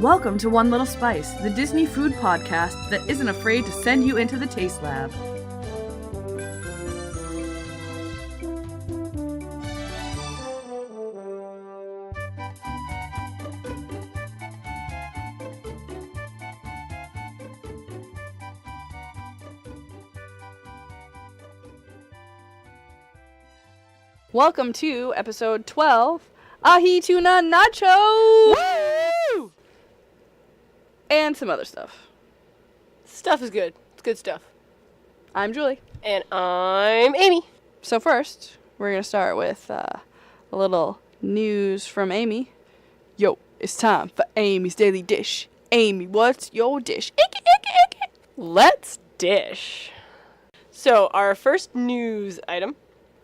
Welcome to One Little Spice, the Disney food podcast that isn't afraid to send you into the taste lab. Welcome to episode 12, Ahi Tuna Nachos! Woo! And some other stuff. Stuff is good. It's good stuff. I'm Julie. And I'm Amy. So first, we're going to start with a little news from Amy. Yo, it's time for Amy's Daily Dish. Amy, what's your dish? Let's dish. So our first news item,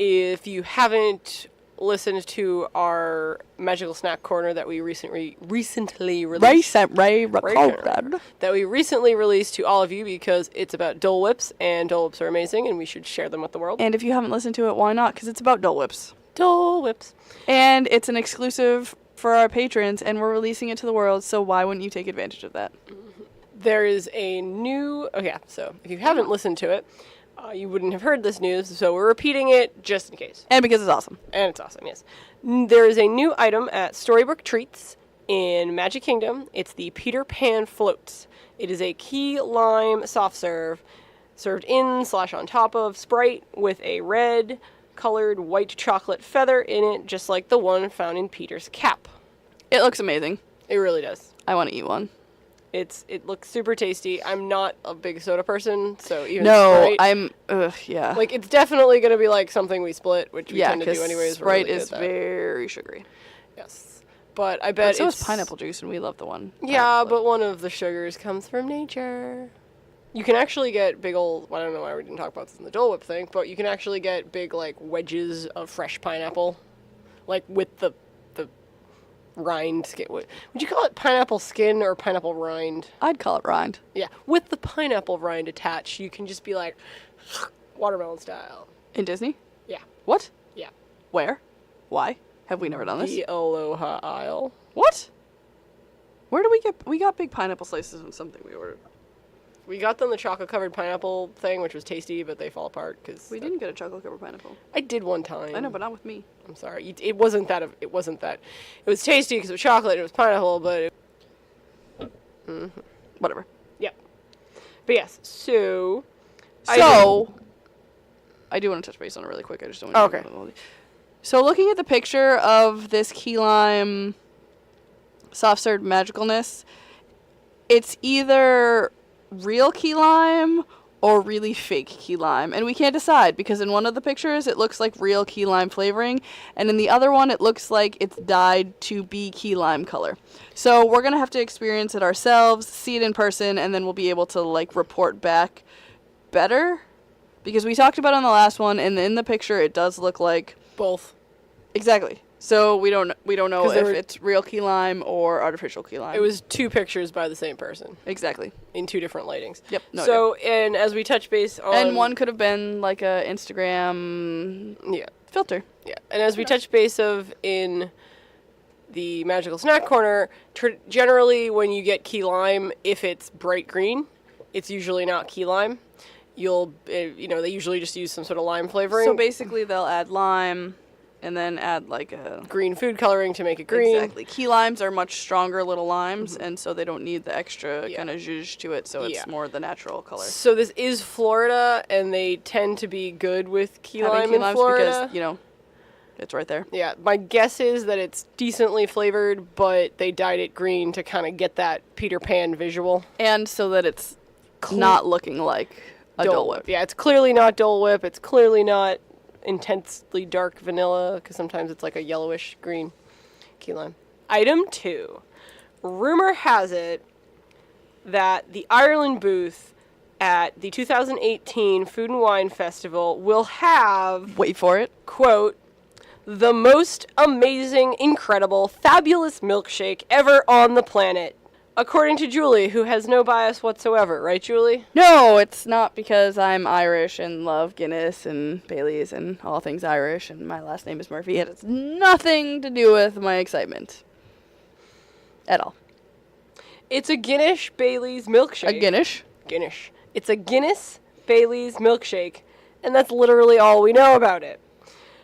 if you haven't listened to our Magical Snack Corner that we recently released. That we recently released to all of you because it's about Dole Whips, and Dole Whips are amazing, and we should share them with the world. And if you haven't listened to it, why not? Because it's about Dole Whips. Dole Whips. And it's an exclusive for our patrons, and we're releasing it to the world, so why wouldn't you take advantage of that? There is a new... Oh, yeah, so if you haven't listened to it, you wouldn't have heard this news, so we're repeating it just in case. And because it's awesome. And it's awesome, yes. There is a new item at Storybook Treats in Magic Kingdom. It's the Peter Pan Floats. It is a key lime soft serve, served in/on top of Sprite with a red colored white chocolate feather in it, just like the one found in Peter's cap. It looks amazing. It really does. I want to eat one. It looks super tasty. I'm not a big soda person, so even No, Sprite, yeah. Like, it's definitely going to be like something we split, which we tend to do anyways. Sprite really is very sugary. Yes. But I bet so is pineapple juice, and we love the one. Yeah, but one of the sugars comes from nature. You can actually get big old... Well, I don't know why we didn't talk about this in the Dole Whip thing, but you can actually get big, like, wedges of fresh pineapple. Like, with the rind skin. Would you call it pineapple skin or pineapple rind? I'd call it rind. Yeah. With the pineapple rind attached, you can just be like, watermelon style. In Disney? Yeah. What? Yeah. Where? Why? Have we never done this? The Aloha Isle. What? Where do we get... We got big pineapple slices and something we ordered. We got them the chocolate-covered pipineapple thing, which was tasty, but they fall apart because... We didn't get a chocolate-covered pineapple. I did one time. I know, but not with me. I'm sorry. It wasn't that. It was tasty because it was chocolate and it was pineapple, but... Whatever. Yep. But yes, so... I do want to touch base on it really quick. I just don't want to... Okay. So looking at the picture of this key lime soft serve magicalness, it's either real key lime or really fake key lime, and we can't decide because in one of the pictures it looks like real key lime flavoring, and in the other one it looks like it's dyed to be key lime color. So we're gonna have to experience it ourselves, see it in person, and then we'll be able to like report back better, because we talked about it on the last one, and in the picture it does look like both. Exactly. So we don't know if it's real key lime or artificial key lime. It was two pictures by the same person. Exactly. In two different lightings. Yep. No so, and as we touch base on... And one could have been like a Instagram filter. Yeah. And as we touch base of in the Magical Snack Corner, generally when you get key lime, if it's bright green, it's usually not key lime. They usually just use some sort of lime flavoring. So basically they'll add lime... And then add like a... green food coloring to make it green. Exactly. Key limes are much stronger little limes, and so they don't need the extra kind of zhuzh to it, so it's more the natural color. So this is Florida, and they tend to be good with key lime in Florida. Because, it's right there. Yeah, my guess is that it's decently flavored, but they dyed it green to kind of get that Peter Pan visual. And so that it's not looking like a Dole Whip. Yeah, it's clearly not Dole Whip. It's clearly not intensely dark vanilla, because sometimes it's like a yellowish green key lime. Item 2. Rumor has it that the Ireland booth at the 2018 Food and Wine Festival will have... Wait for it. Quote, the most amazing, incredible, fabulous milkshake ever on the planet. According to Julie, who has no bias whatsoever, right, Julie? No, it's not because I'm Irish and love Guinness and Baileys and all things Irish, and my last name is Murphy. It has nothing to do with my excitement. At all. It's a Guinness Baileys milkshake. A Guinness? Guinness. It's a Guinness Baileys milkshake, and that's literally all we know about it.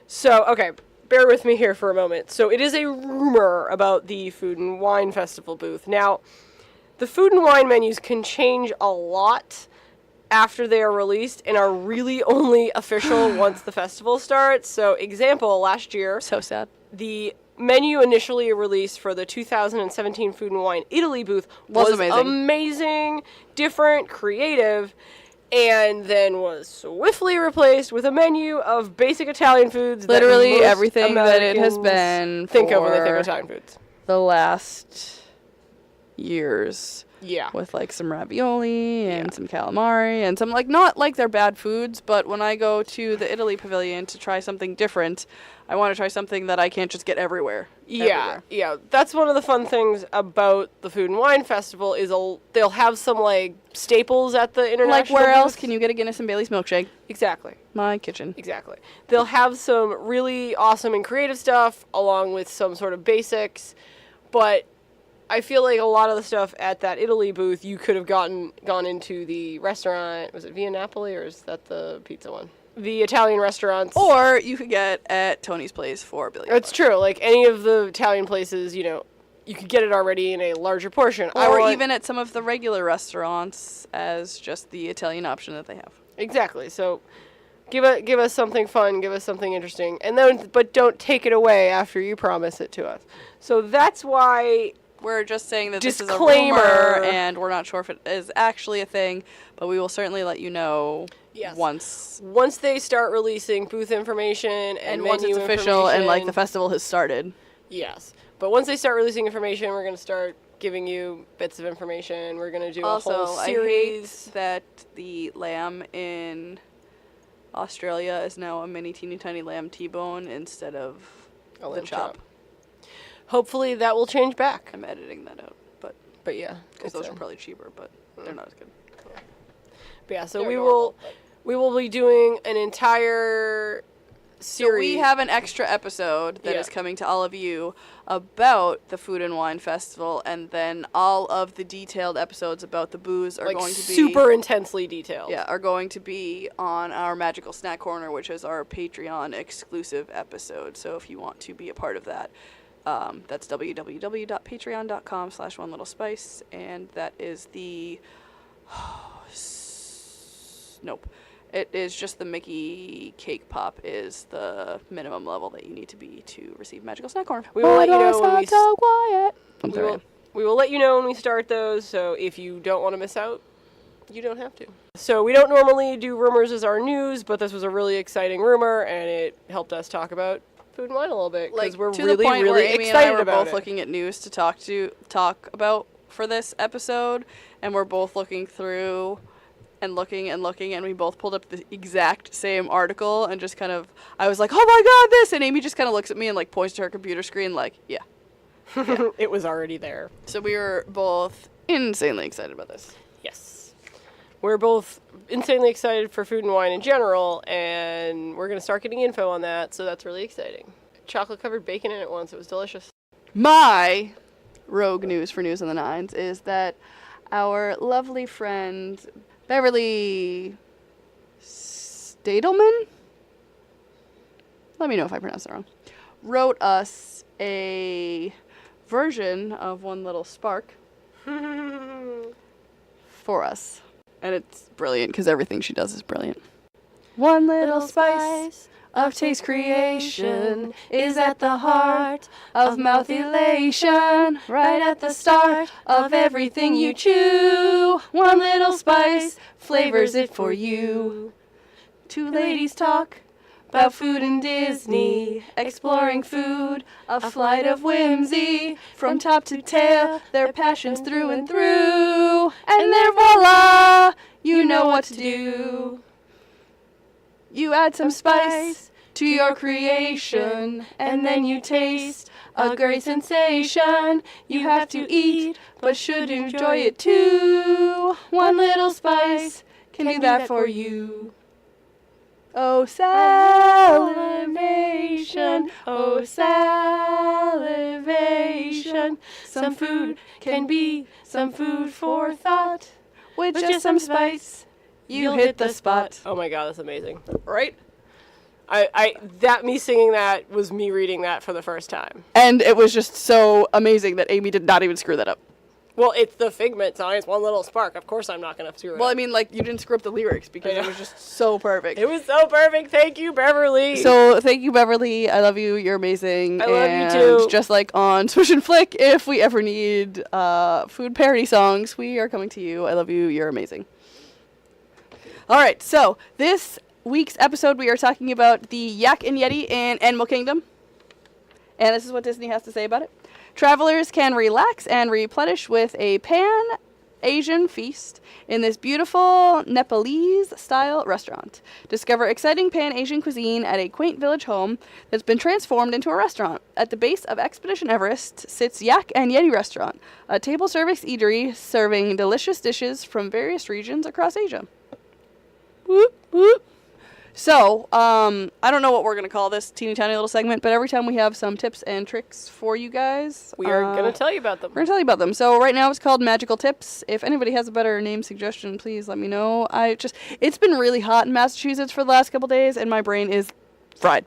So, okay, bear with me here for a moment. So it is a rumor about the Food and Wine Festival booth. Now, the food and wine menus can change a lot after they are released and are really only official once the festival starts. So, example, last year, So sad. the menu initially released for the 2017 Food and Wine Italy booth was amazing, different, creative, and then was swiftly replaced with a menu of basic Italian foods. Literally that most everything that it has Americans been think of when they for think of Italian foods. the last years. Yeah. With like some ravioli and some calamari and some like, not like they're bad foods, but when I go to the Italy pavilion to try something different, I want to try something that I can't just get everywhere. Yeah, yeah. That's one of the fun things about the Food and Wine Festival is they'll have some like staples at the international. Like where booth. else can you get a Guinness and Bailey's milkshake? Exactly. My kitchen. Exactly. They'll have some really awesome and creative stuff along with some sort of basics, but I feel like a lot of the stuff at that Italy booth you could have gone into the restaurant. Was it Via Napoli or is that the pizza one? The Italian restaurants. Or you could get at Tony's Place for $1 billion. It's true. Like any of the Italian places, you know, you could get it already in a larger portion. Or even at some of the regular restaurants as just the Italian option that they have. Exactly. So give us something fun, give us something interesting, and then but don't take it away after you promise it to us. So that's why we're just saying that this is a disclaimer, rumor and we're not sure if it is actually a thing, but we will certainly let you know once they start releasing booth information and once it's official and like the festival has started. Yes. But once they start releasing information, we're going to start giving you bits of information. We're going to do a whole series. I hate that the lamb in Australia is now a mini teeny tiny lamb T-bone instead of the chop. Hopefully that will change back. I'm editing that out, but yeah, because those are probably cheaper, but they're not as good. Yeah. But yeah, so we will be doing an entire series. So we have an extra episode that is coming to all of you about the Food and Wine Festival, and then all of the detailed episodes about the booze are going to be super intensely detailed. Yeah, are going to be on our Magical Snack Corner, which is our Patreon exclusive episode. So if you want to be a part of that, that's www.patreon.com/onelittlespice, and that is the nope. It is just the Mickey Cake Pop is the minimum level that you need to be to receive Magical Snack Corner. We will let you know when we will let you know when we start those, so if you don't want to miss out, you don't have to. So we don't normally do rumors as our news, but this was a really exciting rumor, and it helped us talk about food and wine a little bit because we're really Amy excited and I were about both looking at news to talk about for this episode, and we're both looking through and looking, and we both pulled up the exact same article and just kind of, I was like, oh my god, this, and Amy just kind of looks at me and like points to her computer screen like, yeah. It was already there. So we were both insanely excited about this. Yes. We're both insanely excited for food and wine in general, and we're going to start getting info on that, so that's really exciting. Chocolate-covered bacon in it once. It was delicious. My rogue news for News on the Nines is that our lovely friend Beverly Stadelman, let me know if I pronounced it wrong, wrote us a version of One Little Spark for us. And it's brilliant because everything she does is brilliant. One little spice of taste creation is at the heart of mouth elation, right at the start of everything you chew. One little spice flavors it for you. Two ladies talk about food and Disney, exploring food, a flight of whimsy, from top to tail, their passions through and through. And there, voila, you know what to do. You add some spice to your creation, and then you taste a great sensation. You have to eat, but should enjoy it too. One little spice can do that for you. Oh, salivation, oh, salivation. Some food can be some food for thought. With just some spice, you hit the spot. Oh my god, that's amazing. Right? Me singing that was me reading that for the first time. And it was just so amazing that Amy did not even screw that up. Well, it's the Figment song. It's one little spark. Of course I'm not going to screw it up. Well, I mean, like, you didn't screw up the lyrics because it was just so perfect. It was so perfect. Thank you, Beverly. So, thank you, Beverly. I love you. You're amazing. I love you, too. Just like on Swish and Flick, if we ever need food parody songs, we are coming to you. I love you. You're amazing. All right, so this week's episode, we are talking about the Yak and Yeti in Animal Kingdom. And this is what Disney has to say about it. Travelers can relax and replenish with a Pan-Asian feast in this beautiful Nepalese-style restaurant. Discover exciting Pan-Asian cuisine at a quaint village home that's been transformed into a restaurant. At the base of Expedition Everest sits Yak and Yeti Restaurant, a table service eatery serving delicious dishes from various regions across Asia. Whoop, whoop. So, I don't know what we're going to call this teeny tiny little segment, but every time we have some tips and tricks for you guys, we are going to tell you about them. We're going to tell you about them. So right now it's called Magical Tips. If anybody has a better name suggestion, please let me know. It's been really hot in Massachusetts for the last couple days, and my brain is fried.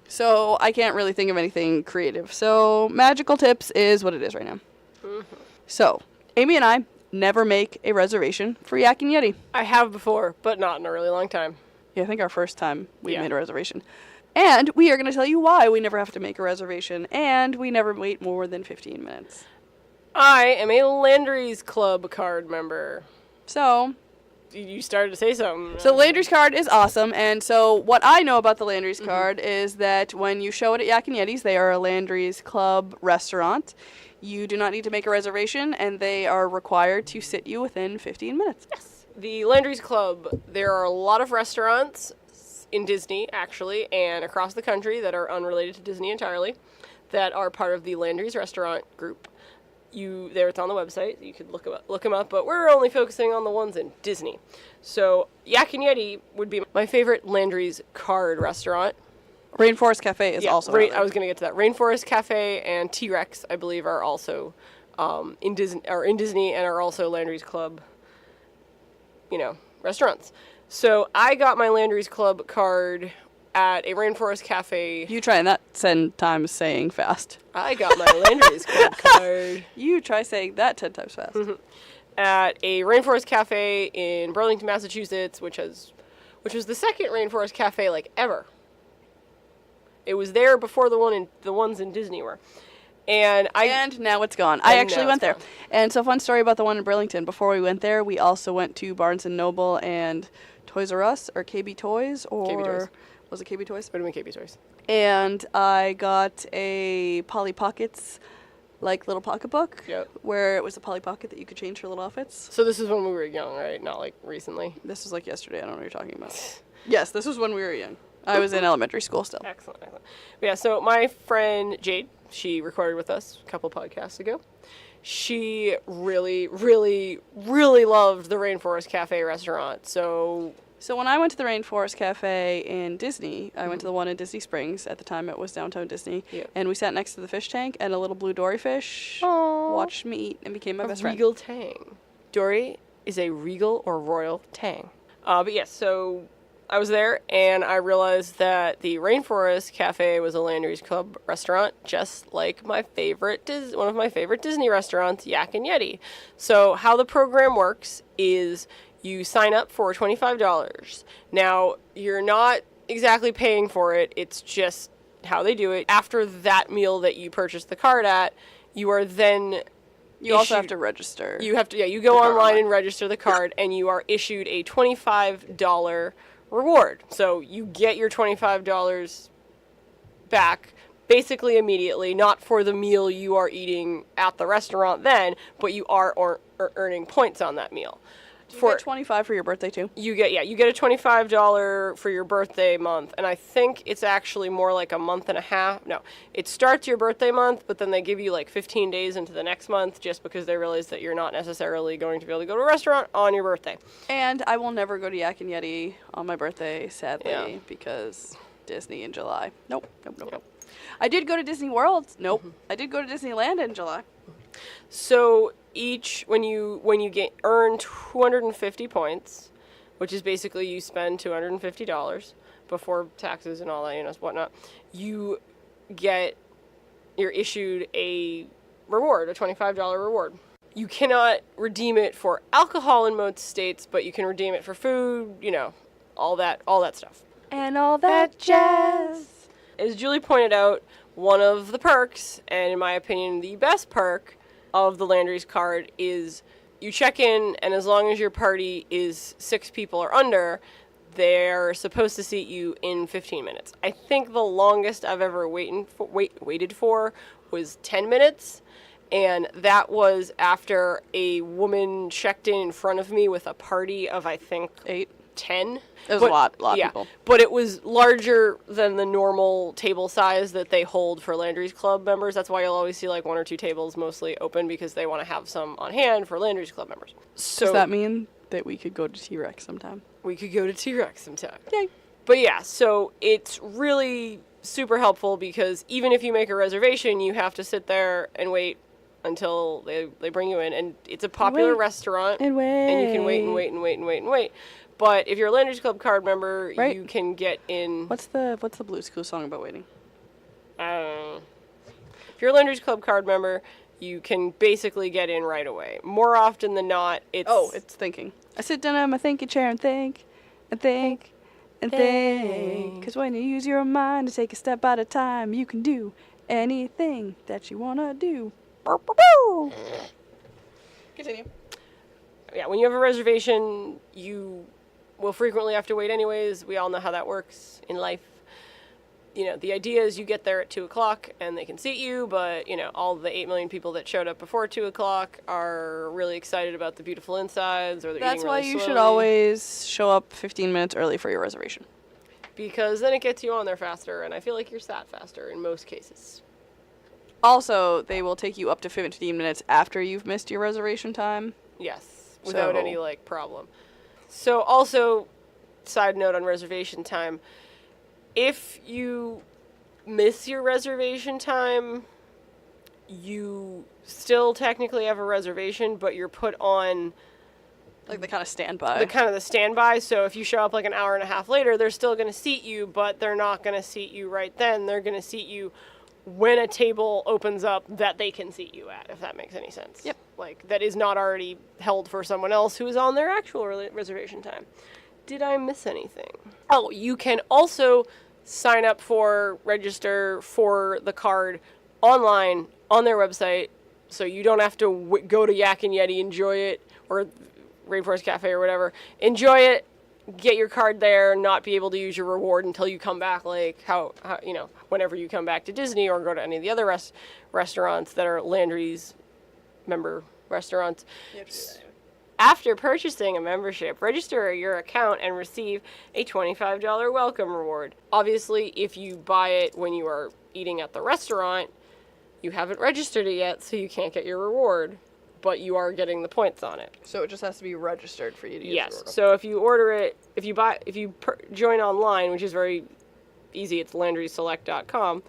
So I can't really think of anything creative. So Magical Tips is what it is right now. Mm-hmm. So, Amy and I never make a reservation for Yak and Yeti. I have before, but not in a really long time. Yeah, I think our first time we made a reservation. And we are going to tell you why we never have to make a reservation, and we never wait more than 15 minutes. I am a Landry's Club card member. So, you started to say something. So Landry's card is awesome, and so what I know about the Landry's card is that when you show it at Yak and Yeti's, they are a Landry's Club restaurant. You do not need to make a reservation, and they are required to sit you within 15 minutes. Yes. The Landry's Club, there are a lot of restaurants in Disney, actually, and across the country that are unrelated to Disney entirely, that are part of the Landry's restaurant group. It's on the website. You could look them up, but we're only focusing on the ones in Disney. So Yak and Yeti would be my favorite Landry's card restaurant. Rainforest Cafe is also. I was going to get to that. Rainforest Cafe and T-Rex, I believe, are also in Disney and are also Landry's Club. Restaurants. So I got my Landry's Club card at a Rainforest Cafe. You try that 10 times saying fast. I got my Landry's Club card. You try saying that 10 times fast. At a Rainforest Cafe in Burlington, Massachusetts, which was the second Rainforest Cafe ever. It was there before the ones in Disney were. And now it's gone. I actually went there. And so, fun story about the one in Burlington. Before we went there, we also went to Barnes & Noble and Toys R Us, or KB Toys, or... KB Toys. Was it KB Toys? What do you mean KB Toys? And I got a Polly Pockets, little pocketbook, where it was a Polly Pocket that you could change for little outfits. So this is when we were young, right? Not, recently? This was, yesterday. I don't know what you're talking about. Yes, this was when we were young. I was in elementary school still. Excellent. Yeah, so my friend Jade, she recorded with us a couple podcasts ago. She really, really, really loved the Rainforest Cafe restaurant. So when I went to the Rainforest Cafe in Disney, I went to the one in Disney Springs. At the time, it was downtown Disney. Yeah. And we sat next to the fish tank, and a little blue Dory fish watched me eat and became my best friend. Regal tang. Dory is a regal or royal tang. But yes, so I was there, and I realized that the Rainforest Cafe was a Landry's Club restaurant, just like one of my favorite Disney restaurants, Yak and Yeti. So how the program works is you sign up for $25. Now, you're not exactly paying for it. It's just how they do it. After that meal that you purchased the card at, you are then... You also have to register. You go online and register the card, and you are issued a $25 reward. So you get your $25 back basically immediately, not for the meal you are eating at the restaurant then, but you are earning points on that meal. You get 25 for your birthday too. You get a $25 for your birthday month, and I think it's actually more like a month and a half. No, it starts your birthday month, but then they give you like 15 days into the next month just because they realize that you're not necessarily going to be able to go to a restaurant on your birthday. And I will never go to Yak and Yeti on my birthday, sadly, because Disney in July. Nope. I did go to Disney World. Nope. I did go to Disneyland in July. So when you earn 250 points, which is basically you spend $250 before taxes and all that, whatnot, you're issued a reward, a $25 reward. You cannot redeem it for alcohol in most states, but you can redeem it for food, all that stuff. And all that jazz. As Julie pointed out, one of the perks, and in my opinion the best perk of the Landry's card, is you check in, and as long as your party is 6 people or under, they're supposed to seat you in 15 minutes. I think the longest I've ever waited for was 10 minutes, and that was after a woman checked in front of me with a party of, I think, 10. It was a lot of people. But it was larger than the normal table size that they hold for Landry's Club members. That's why you'll always see like 1 or 2 tables mostly open, because they want to have some on hand for Landry's Club members. So does that mean that we could go to T-Rex sometime? We could go to T-Rex sometime. Yay. But yeah, so it's really super helpful, because even if you make a reservation, you have to sit there and wait until they bring you in. And it's a popular restaurant. And you can wait and wait and wait and wait and wait. But if you're a Landry's Club card member, you can get in. What's the Blues Clues song about waiting? If you're a Landry's Club card member, you can basically get in right away. More often than not, it's thinking. I sit down on my thinking chair and think, and think, and think. 'Cause when you use your mind to take a step at a time, you can do anything that you wanna do. Continue. Yeah, when you have a reservation, you will frequently have to wait anyways. We all know how that works in life. The idea is you get there at 2 o'clock and they can seat you, but, all the 8 million people that showed up before 2 o'clock are really excited about the beautiful insides, or they're eating really slowly. That's why you should always show up 15 minutes early for your reservation. Because then it gets you on there faster, and I feel like you're sat faster in most cases. Also, they will take you up to 15 minutes after you've missed your reservation time. Yes, without any, problem. So also, side note on reservation time, if you miss your reservation time, you still technically have a reservation, but you're put on like the kind of standby. The standby. So if you show up like an hour and a half later, they're still going to seat you, but they're not going to seat you right then. They're going to seat you when a table opens up that they can seat you at, if that makes any sense. Yep. That is not already held for someone else who is on their actual reservation time. Did I miss anything? Oh, you can also register for the card online on their website, so you don't have to go to Yak and Yeti, enjoy it, or Rainforest Cafe or whatever. Enjoy it, get your card there, not be able to use your reward until you come back, whenever you come back to Disney or go to any of the other restaurants that are Landry's member restaurants. After purchasing a membership, register your account and receive a $25 welcome reward. Obviously, if you buy it when you are eating at the restaurant, you haven't registered it yet, so you can't get your reward, but you are getting the points on it. So it just has to be registered for you to use Yes. the reward. So if you order it, if you join online, which is very easy, it's LandrySelect.com,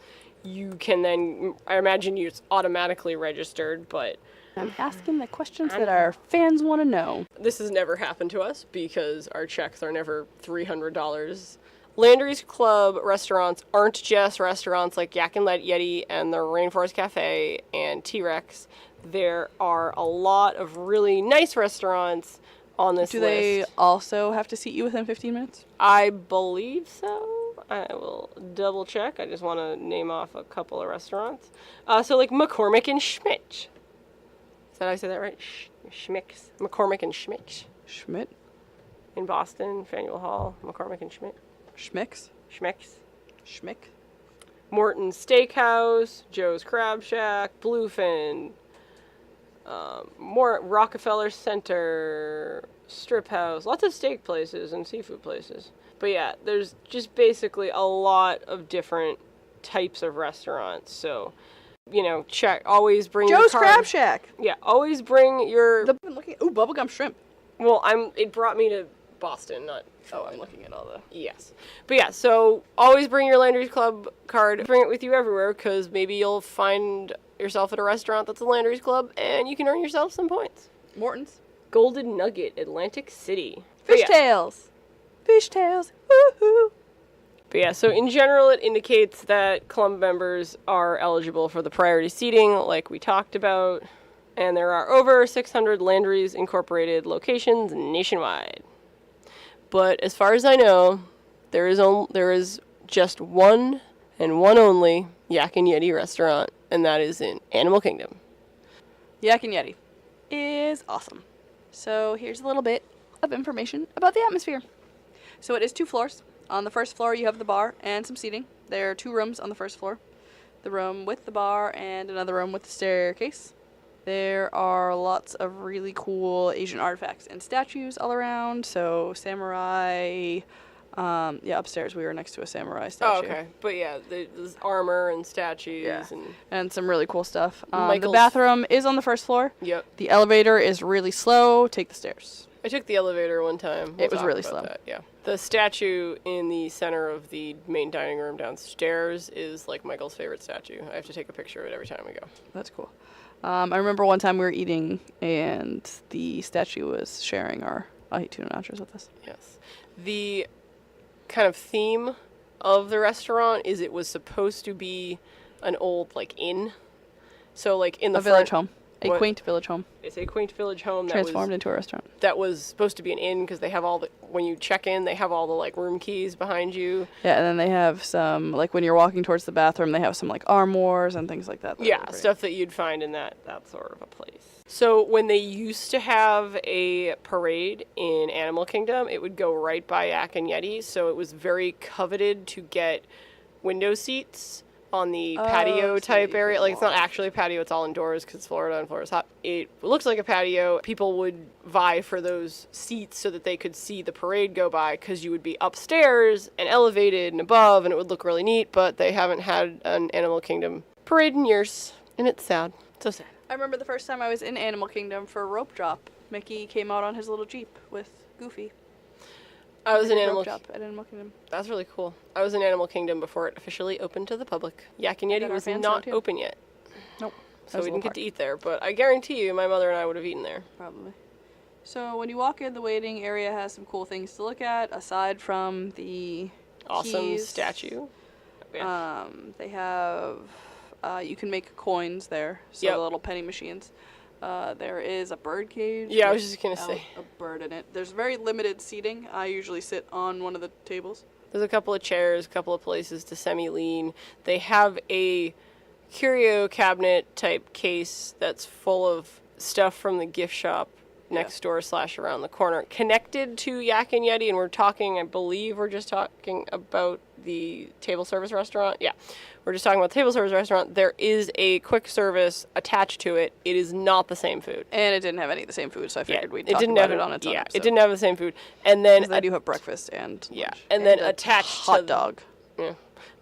you can then, I imagine it's automatically registered, but I'm asking the questions that our fans want to know. This has never happened to us because our checks are never $300. Landry's Club restaurants aren't just restaurants like Yak and Yeti and the Rainforest Cafe and T-Rex. There are a lot of really nice restaurants on this list. Do they also have to seat you within 15 minutes? I believe so. I will double check. I just want to name off a couple of restaurants. So like McCormick and Schmidt. Did I say that right? Schmicks. McCormick and Schmick. Schmidt? In Boston, Faneuil Hall, McCormick and Schmidt. Schmicks? Schmicks. Schmick? Morton's Steakhouse, Joe's Crab Shack, Bluefin, Rockefeller Center, strip house, lots of steak places and seafood places. But yeah, there's just basically a lot of different types of restaurants. So, always bring your Joe's card. Crab Shack. Yeah, always bring your... Ooh, bubblegum shrimp. Well, it brought me to Boston, not... Oh, I'm looking at all the... Yes. But yeah, so always bring your Landry's Club card. Bring it with you everywhere, because maybe you'll find yourself at a restaurant that's a Landry's Club, and you can earn yourself some points. Morton's. Golden Nugget, Atlantic City. But Fishtails. Fishtails. Woohoo. But yeah, so in general, it indicates that club members are eligible for the priority seating, like we talked about. And there are over 600 Landry's Incorporated locations nationwide. But as far as I know, there is just one and one only Yak and Yeti restaurant, and that is in Animal Kingdom. Yak and Yeti is awesome. So here's a little bit of information about the atmosphere. So it is 2 floors. On the first floor, you have the bar and some seating. There are 2 rooms on the first floor. The room with the bar and another room with the staircase. There are lots of really cool Asian artifacts and statues all around. So samurai, upstairs we were next to a samurai statue. Oh, okay. But yeah, there's armor and statues and some really cool stuff. The Michael's... bathroom is on the first floor. Yep. The elevator is really slow. Take the stairs. I took the elevator one time. It was really slow. That, yeah. The statue in the center of the main dining room downstairs is like Michael's favorite statue. I have to take a picture of it every time we go. That's cool. I remember one time we were eating and the statue was sharing our Ahi Tuna Nachos with us. Yes. The kind of theme of the restaurant is it was supposed to be an old, inn. So, in the a village home. A quaint village home. It's a quaint village home transformed into a restaurant. That was supposed to be an inn because they have when you check in, they have all the room keys behind you. Yeah, and then they have some when you're walking towards the bathroom, they have some armoires and things like that. Yeah, stuff that you'd find in that sort of a place. So when they used to have a parade in Animal Kingdom, it would go right by Yak and Yeti, so it was very coveted to get window seats on the patio type area. It's not actually a patio, it's all indoors because it's Florida and Florida's hot. It looks like a patio. People would vie for those seats so that they could see the parade go by because you would be upstairs and elevated and above and it would look really neat, but they haven't had an Animal Kingdom parade in years and it's sad. So sad. I remember the first time I was in Animal Kingdom for a rope drop. Mickey came out on his little Jeep with Goofy. I was in Animal Kingdom. That's really cool. I was in Animal Kingdom before it officially opened to the public. Yak and Yeti was not open yet. Nope. So we didn't get to eat there, but I guarantee you my mother and I would have eaten there. Probably. So when you walk in, the waiting area has some cool things to look at, aside from the awesome keys. Statue. Yeah. They have, you can make coins there, so the little penny machines. There is a bird cage. Yeah, I was just going to say. A bird in it. There's very limited seating. I usually sit on one of the tables. There's a couple of chairs, a couple of places to semi-lean. They have a curio cabinet type case that's full of stuff from the gift shop next door / around the corner, connected to Yak and Yeti, and I believe we're just talking about the table service restaurant. Yeah, we're just talking about the table service restaurant. There is a quick service attached to it. It is not the same food. And it didn't have any of the same food, so I figured we'd talk about it on its own. Yeah, it didn't have the same food. And then they do have breakfast and lunch. And then attached hot dog. Yeah.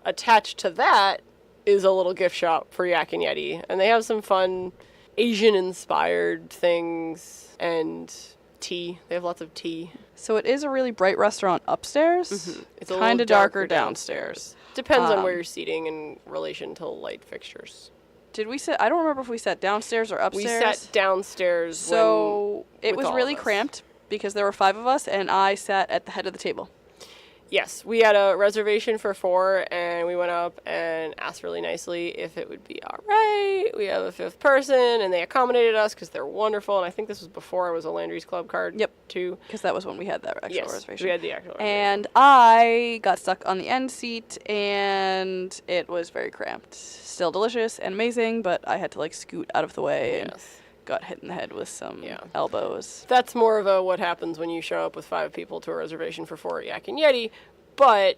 Attached to that is a little gift shop for Yak and Yeti, and they have some fun Asian-inspired things and tea. They have lots of tea. So it is a really bright restaurant upstairs. Mm-hmm. It's kind of darker downstairs. Depends on where you're seating in relation to light fixtures. Did we sit? I don't remember if we sat downstairs or upstairs. We sat downstairs. So it was really cramped because there were 5 of us, and I sat at the head of the table. Yes, we had a reservation for 4, and we went up and asked really nicely if it would be all right. We have a 5th person, and they accommodated us because they're wonderful. And I think this was before I was a Landry's Club card, too. Because that was when we had that actual reservation. We had the actual reservation. And I got stuck on the end seat, and it was very cramped. Still delicious and amazing, but I had to scoot out of the way and got hit in the head with some elbows. That's more of a what happens when you show up with 5 people to a reservation for 4 at Yak and Yeti,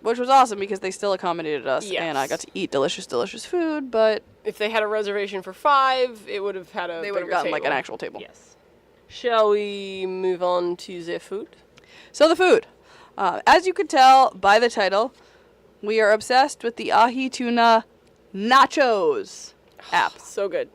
which was awesome because they still accommodated us, and I got to eat delicious, delicious food. But if they had a reservation for 5, it would have had they would have gotten table. An actual table. Yes. Shall we move on to the food? So the food. As you could tell by the title, we are obsessed with the Ahi Tuna Nachos app. So good.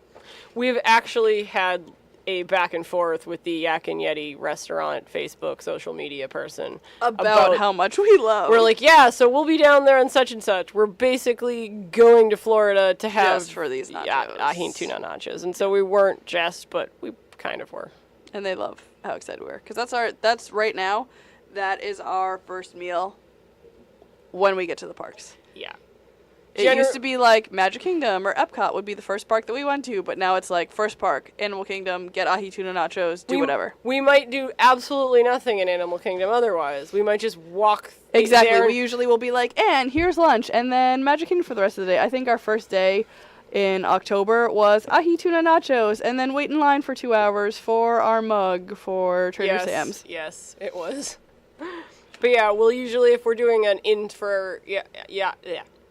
We've actually had a back and forth with the Yak and Yeti restaurant Facebook social media person About how much we love. We're like, yeah, so we'll be down there and such. We're basically going to Florida to have just for these nachos. Ahi Tuna Nachos. And so we weren't just, but we kind of were. And they love how excited we are. Because that's right now, that is our first meal when we get to the parks. Yeah. It used to be like Magic Kingdom or Epcot would be the first park that we went to, but now it's like first park, Animal Kingdom, get Ahi Tuna Nachos, do whatever. We might do absolutely nothing in Animal Kingdom otherwise. We might just walk Exactly. there. We usually will be like, and here's lunch, and then Magic Kingdom for the rest of the day. I think our first day in October was Ahi Tuna Nachos, and then wait in line for 2 hours for our mug for Trader Sam's. Yes, it was. But yeah, we'll usually, if we're doing an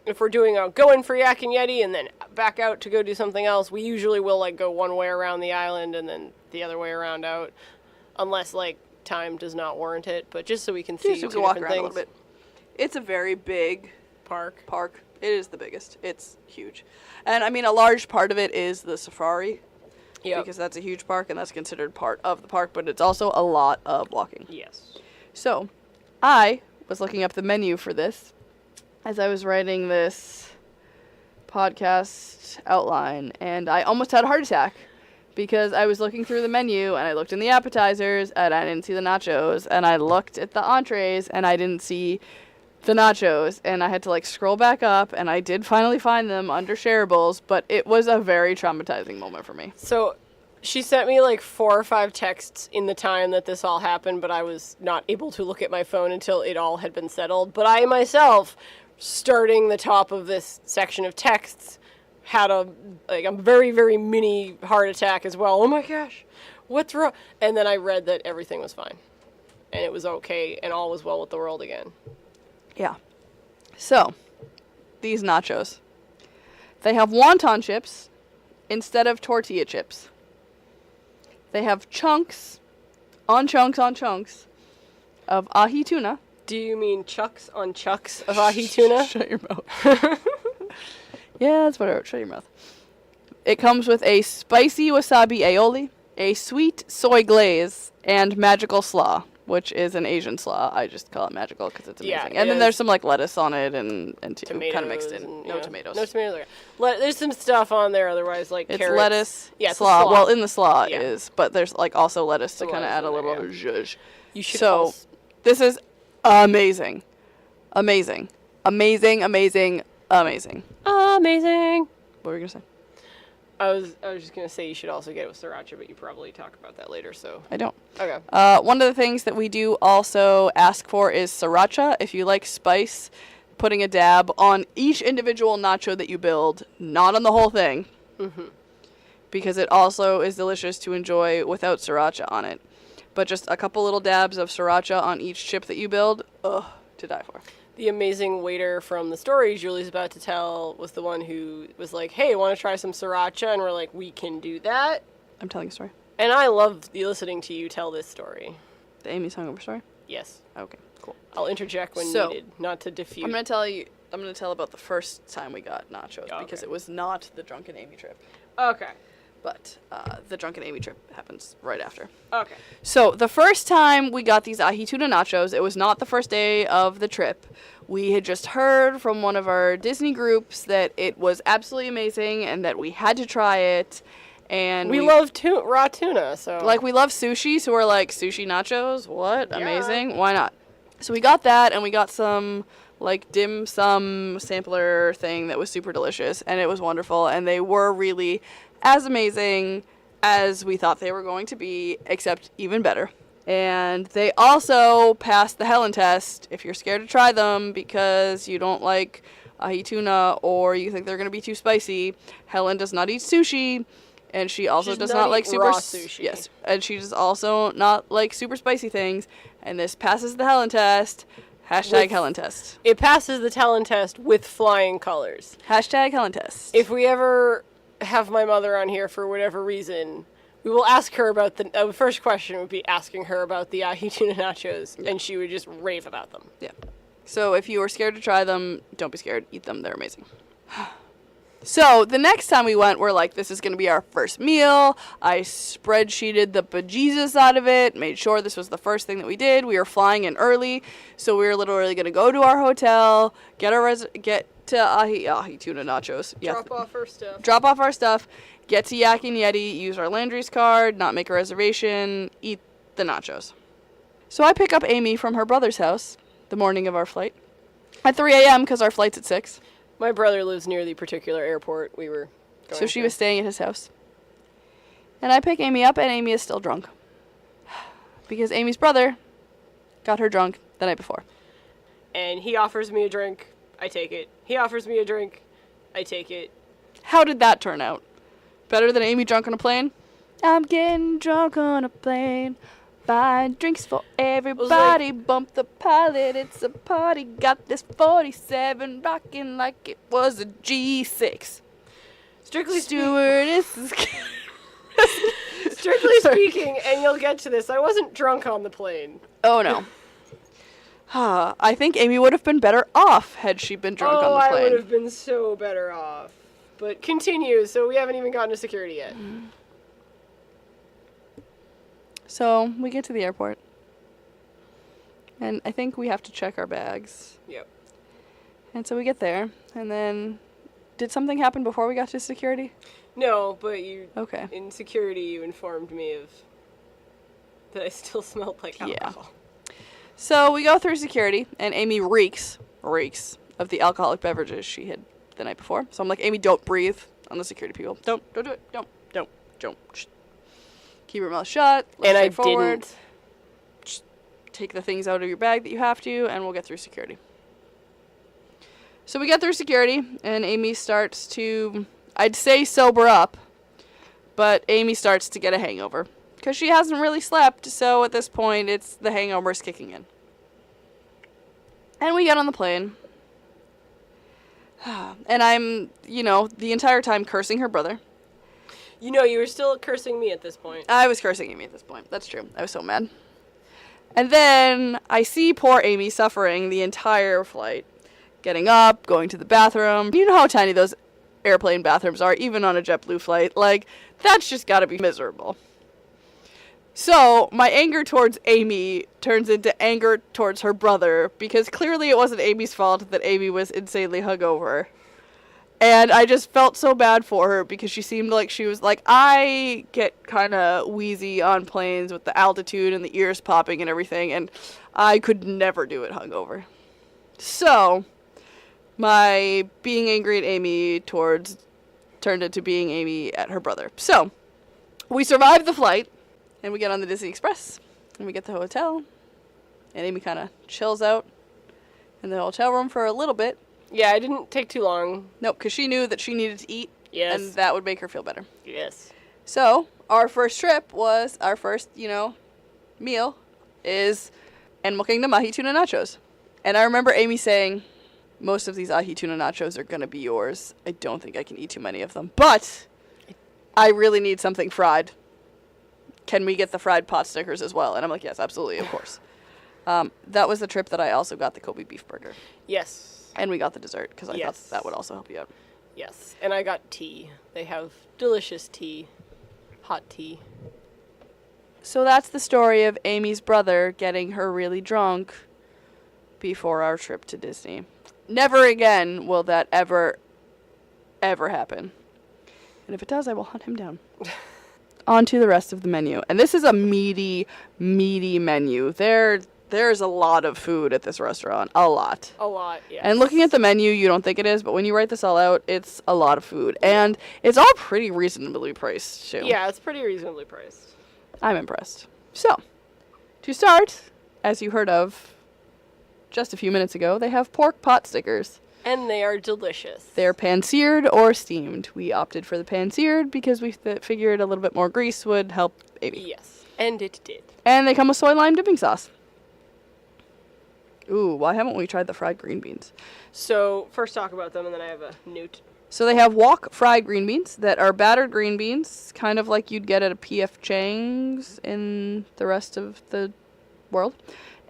if we're doing a go in for Yak and Yeti and then back out to go do something else, we usually will like go one way around the island and then the other way around out, unless like time does not warrant it. But just so we can see, so we can walk around a little bit. It's a very big park. It is the biggest. It's huge, and I mean a large part of it is the safari. Yeah. Because that's a huge park and that's considered part of the park, but it's also a lot of walking. Yes. So, I was looking up the menu for this as I was writing this podcast outline, and I almost had a heart attack because I was looking through the menu, and I looked in the appetizers, and I didn't see the nachos, and I looked at the entrees, and I didn't see the nachos, and I had to, like, scroll back up, and I did finally find them under shareables, but it was a very traumatizing moment for me. So she sent me like 4 or 5 texts in the time that this all happened, but I was not able to look at my phone until it all had been settled. But I myself, starting the top of this section of texts, had a very, very mini heart attack as well. Oh my gosh, what's wrong? And then I read that everything was fine. And it was okay, and all was well with the world again. Yeah. So, these nachos. They have wonton chips instead of tortilla chips. They have chunks on chunks on chunks of ahi tuna. Do you mean chucks on chucks of ahi tuna? Shut your mouth. Yeah, that's what I wrote. Shut your mouth. It comes with a spicy wasabi aioli, a sweet soy glaze, and magical slaw, which is an Asian slaw. I just call it magical because it's amazing. Yeah, and then there's some like lettuce on it and tomatoes kind of mixed in. And, No tomatoes. No tomatoes. There's some stuff on there otherwise, like it's carrots. Lettuce, Yeah, slaw. Well, in the slaw Yeah. is, but there's like also lettuce to kind of lettuce add a in little there, zhuzh. You should So, this is amazing. Amazing. Amazing, amazing, amazing. amazing. What were you going to say? I was just gonna say you should also get it with sriracha, but you probably talk about that later. So I don't. okay. One of the things that we do also ask for is sriracha. If you like spice, putting a dab on each individual nacho that you build, not on the whole thing. Mm-hmm. Because it also is delicious to enjoy without sriracha on it. But just a couple little dabs of sriracha on each chip that you build, to die for. The amazing waiter from the story Julie's about to tell was the one who was like, hey, want to try some sriracha? And we're like, we can do that. I'm telling a story. And I love listening to you tell this story. The Amy's Hungover story? Yes. Okay, cool. I'll interject when So, needed, not to diffuse. I'm going to tell about the first time we got nachos, because it was not the Drunken Amy trip. Okay. But the Drunken Amy trip happens right after. Okay. So the first time we got these Ahi Tuna Nachos, it was not the first day of the trip. We had just heard from one of our Disney groups that it was absolutely amazing and that we had to try it. And we love raw tuna, so... Like, we love sushi, so we're like, sushi nachos? What? Yeah. Amazing. Why not? So we got that, and we got some, like, dim sum sampler thing that was super delicious, and it was wonderful, and they were really as amazing as we thought they were going to be, except even better. And they also passed the Helen test if you're scared to try them because you don't like ahi tuna or you think they're going to be too spicy. Helen does not eat sushi, and she also does not like super raw sushi. Yes, and she does also not like super spicy things. And this passes the Helen test. Hashtag Helen test. It passes the Helen test with flying colors. Hashtag Helen test. If we ever have my mother on here for whatever reason, We will ask her about the first question would be asking her about the Ahi Tuna Nachos, and she would just rave about them. Yeah. So if you are scared to try them, don't be scared. Eat them. They're amazing. So the next time we went, we're like, this is going to be our first meal. I spreadsheeted the bejesus out of it, made sure this was the first thing that we did. We were flying in early, so we were literally going to go to our hotel, get to Ahi Tuna Nachos. Drop off our stuff. Drop off our stuff, get to Yak and Yeti, use our Landry's card, not make a reservation, eat the nachos. So I pick up Amy from her brother's house the morning of our flight at 3 a.m. because our flight's at 6. My brother lives near the particular airport we were going So she to. was staying at his house. And I pick Amy up, and Amy is still drunk. Because Amy's brother got her drunk the night before. And he offers me a drink, I take it. He offers me a drink, I take it. How did that turn out? Better than Amy drunk on a plane? I'm getting drunk on a plane. Buying drinks for everybody. Bump the pilot, it's a party. Got this 47 rocking like it was a G6. Strictly speaking, and you'll get to this, I wasn't drunk on the plane. Oh no. I think Amy would have been better off had she been drunk on the plane. I would have been so better off. But continue, so we haven't even gotten to security yet. So we get to the airport. And I think we have to check our bags. Yep. And so we get there. And then, did something happen before we got to security? No, but you... Okay. In security, you informed me of... that I still smelled like alcohol. Yeah. So we go through security, and Amy reeks of the alcoholic beverages she had the night before. So I'm like, Amy, don't breathe on the security people. Don't do it. Don't. Shh. Keep your mouth shut. And I forward. didn't. Just take the things out of your bag that you have to, and we'll get through security. So we get through security, and Amy starts to, I'd say sober up, but Amy starts to get a hangover. Because she hasn't really slept, so at this point, it's the hangover's kicking in. And we get on the plane. And I'm, the entire time cursing her brother. You were still cursing me at this point. I was cursing Amy at this point. That's true. I was so mad. And then I see poor Amy suffering the entire flight. Getting up, going to the bathroom. You know how tiny those airplane bathrooms are, even on a JetBlue flight. Like, that's just gotta be miserable. So, my anger towards Amy turns into anger towards her brother, because clearly it wasn't Amy's fault that Amy was insanely hungover. And I just felt so bad for her, because she seemed like she was like, I get kind of wheezy on planes with the altitude and the ears popping and everything, and I could never do it hungover. So, my being angry at Amy turned into being Amy at her brother. So, we survived the flight. And we get on the Disney Express, and we get to the hotel, and Amy kind of chills out in the hotel room for a little bit. Yeah, it didn't take too long. Nope, because she knew that she needed to eat, Yes. and that would make her feel better. Yes. So, our first trip was, our first, meal is Animal Kingdom Ahi Tuna Nachos. And I remember Amy saying, most of these Ahi Tuna Nachos are going to be yours. I don't think I can eat too many of them, but I really need something fried. Can we get the fried pot stickers as well? And I'm like, yes, absolutely, of course. That was the trip that I also got the Kobe beef burger. Yes. And we got the dessert, because I Yes. thought that would also help you out. Yes. And I got tea. They have delicious tea. Hot tea. So that's the story of Amy's brother getting her really drunk before our trip to Disney. Never again will that ever happen. And if it does, I will hunt him down. On to the rest of the menu. And this is a meaty menu. There's a lot of food at this restaurant. A lot. A lot, yes. And looking at the menu, you don't think it is, but when you write this all out, it's a lot of food. And it's all pretty reasonably priced, too. Yeah, it's pretty reasonably priced. I'm impressed. So, to start, as you heard of just a few minutes ago, they have pork pot stickers. And they are delicious. They're pan-seared or steamed. We opted for the pan-seared because we figured a little bit more grease would help Amy. Yes, and it did. And they come with soy lime dipping sauce. Ooh, why haven't we tried the fried green beans? So, first talk about them, and then I have a note. So they have wok fried green beans that are battered green beans, kind of like you'd get at a P.F. Chang's in the rest of the world,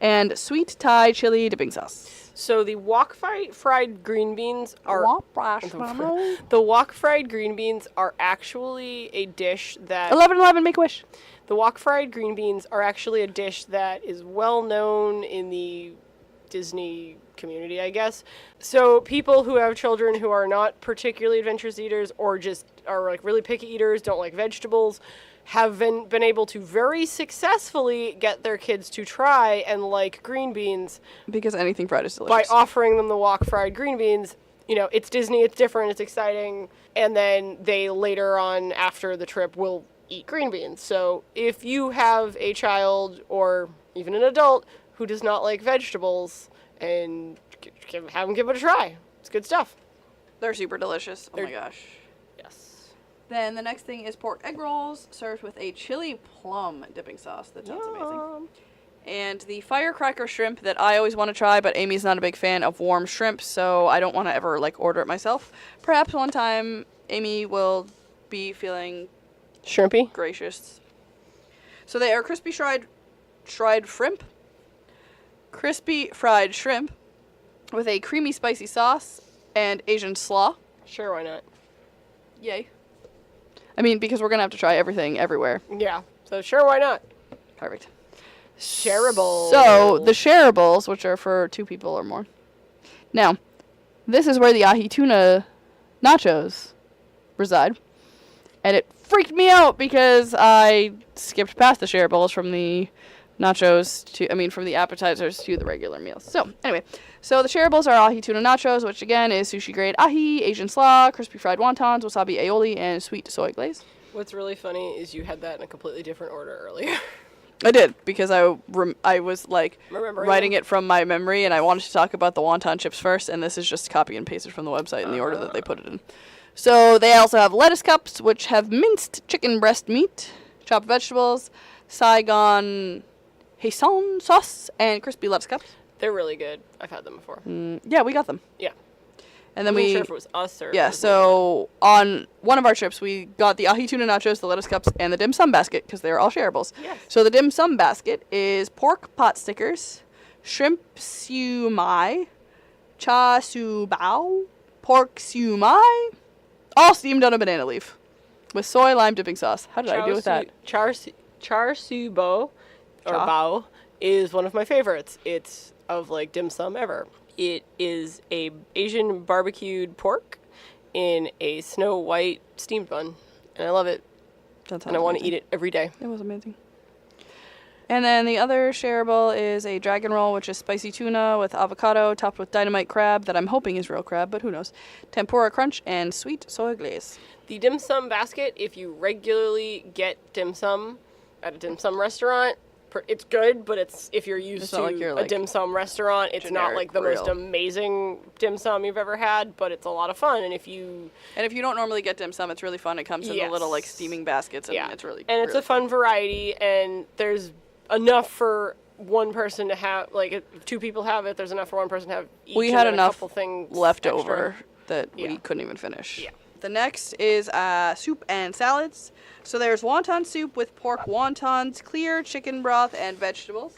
and sweet Thai chili dipping sauce. So the wok fried green beans are The the wok fried green beans are actually a dish that 1111 Make-A-Wish. the wok fried green beans are actually a dish that is well known in the Disney community, I guess. So people who have children who are not particularly adventurous eaters or just are like really picky eaters, don't like vegetables, have been able to very successfully get their kids to try and like green beans Because anything fried is by delicious. offering them the wok fried green beans. You know, it's Disney, it's different, it's exciting, and then they later on after the trip will eat green beans. So if you have a child or even an adult who does not like vegetables, and have them give it a try. It's good stuff. They're super delicious. Oh my gosh. Yes. Then the next thing is pork egg rolls served with a chili plum dipping sauce. That sounds amazing. And the firecracker shrimp that I always want to try, but Amy's not a big fan of warm shrimp, so I don't want to ever like order it myself. Perhaps one time Amy will be feeling Shrimpy? gracious. So they are crispy fried shrimp. Crispy fried shrimp with a creamy spicy sauce and Asian slaw. Sure, why not? Yay. I mean, because we're going to have to try everything everywhere. Yeah, so sure, why not? Perfect. Shareable. So, the shareables, which are for 2 people or more. Now, this is where the Ahi Tuna Nachos reside. And it freaked me out because I skipped past the shareables from the nachos from the appetizers to the regular meals. So, anyway. So, the shareables are Ahi Tuna Nachos, which again is sushi-grade ahi, Asian slaw, crispy fried wontons, wasabi aioli, and sweet soy glaze. What's really funny is you had that in a completely different order earlier. I did, because I was, like, Remembering writing it from my memory, and I wanted to talk about the wonton chips first, and this is just copy and pasted from the website in the order that they put it in. So, they also have lettuce cups, which have minced chicken breast meat, chopped vegetables, Saigon Hoisin sauce, and crispy lettuce cups. They're really good. I've had them before. Yeah, we got them. Yeah. And then I wasn't sure if it was us or... Yeah, so on one of our trips, we got the Ahi Tuna Nachos, the lettuce cups, and the dim sum basket, because they're all shareables. Yes. So the dim sum basket is pork pot stickers, shrimp siu mai, cha su bao, pork siu mai, all steamed on a banana leaf, with soy lime dipping sauce. How did I do with that? Char siu bo, or Cha. bao, is one of my favorites. It's of, like, dim sum ever. It is a Asian barbecued pork in a Snow White steamed bun, and I love it. And I want to eat it every day. It was amazing. And then the other shareable is a dragon roll, which is spicy tuna with avocado topped with dynamite crab that I'm hoping is real crab, but who knows. Tempura crunch and sweet soy glaze. The dim sum basket, if you regularly get dim sum at a dim sum restaurant, it's good, but it's if you're used to a dim sum restaurant, it's not like the most amazing dim sum you've ever had, but it's a lot of fun. And if you don't normally get dim sum, it's really fun. It comes in the little like steaming baskets, and it's really it's a fun variety, and there's enough for one person to have. Like if 2 people have it, there's enough for one person to have each. We had enough a couple things left extra. over that we couldn't even finish. Yeah. The next is soup and salads. So there's wonton soup with pork wontons, clear chicken broth, and vegetables.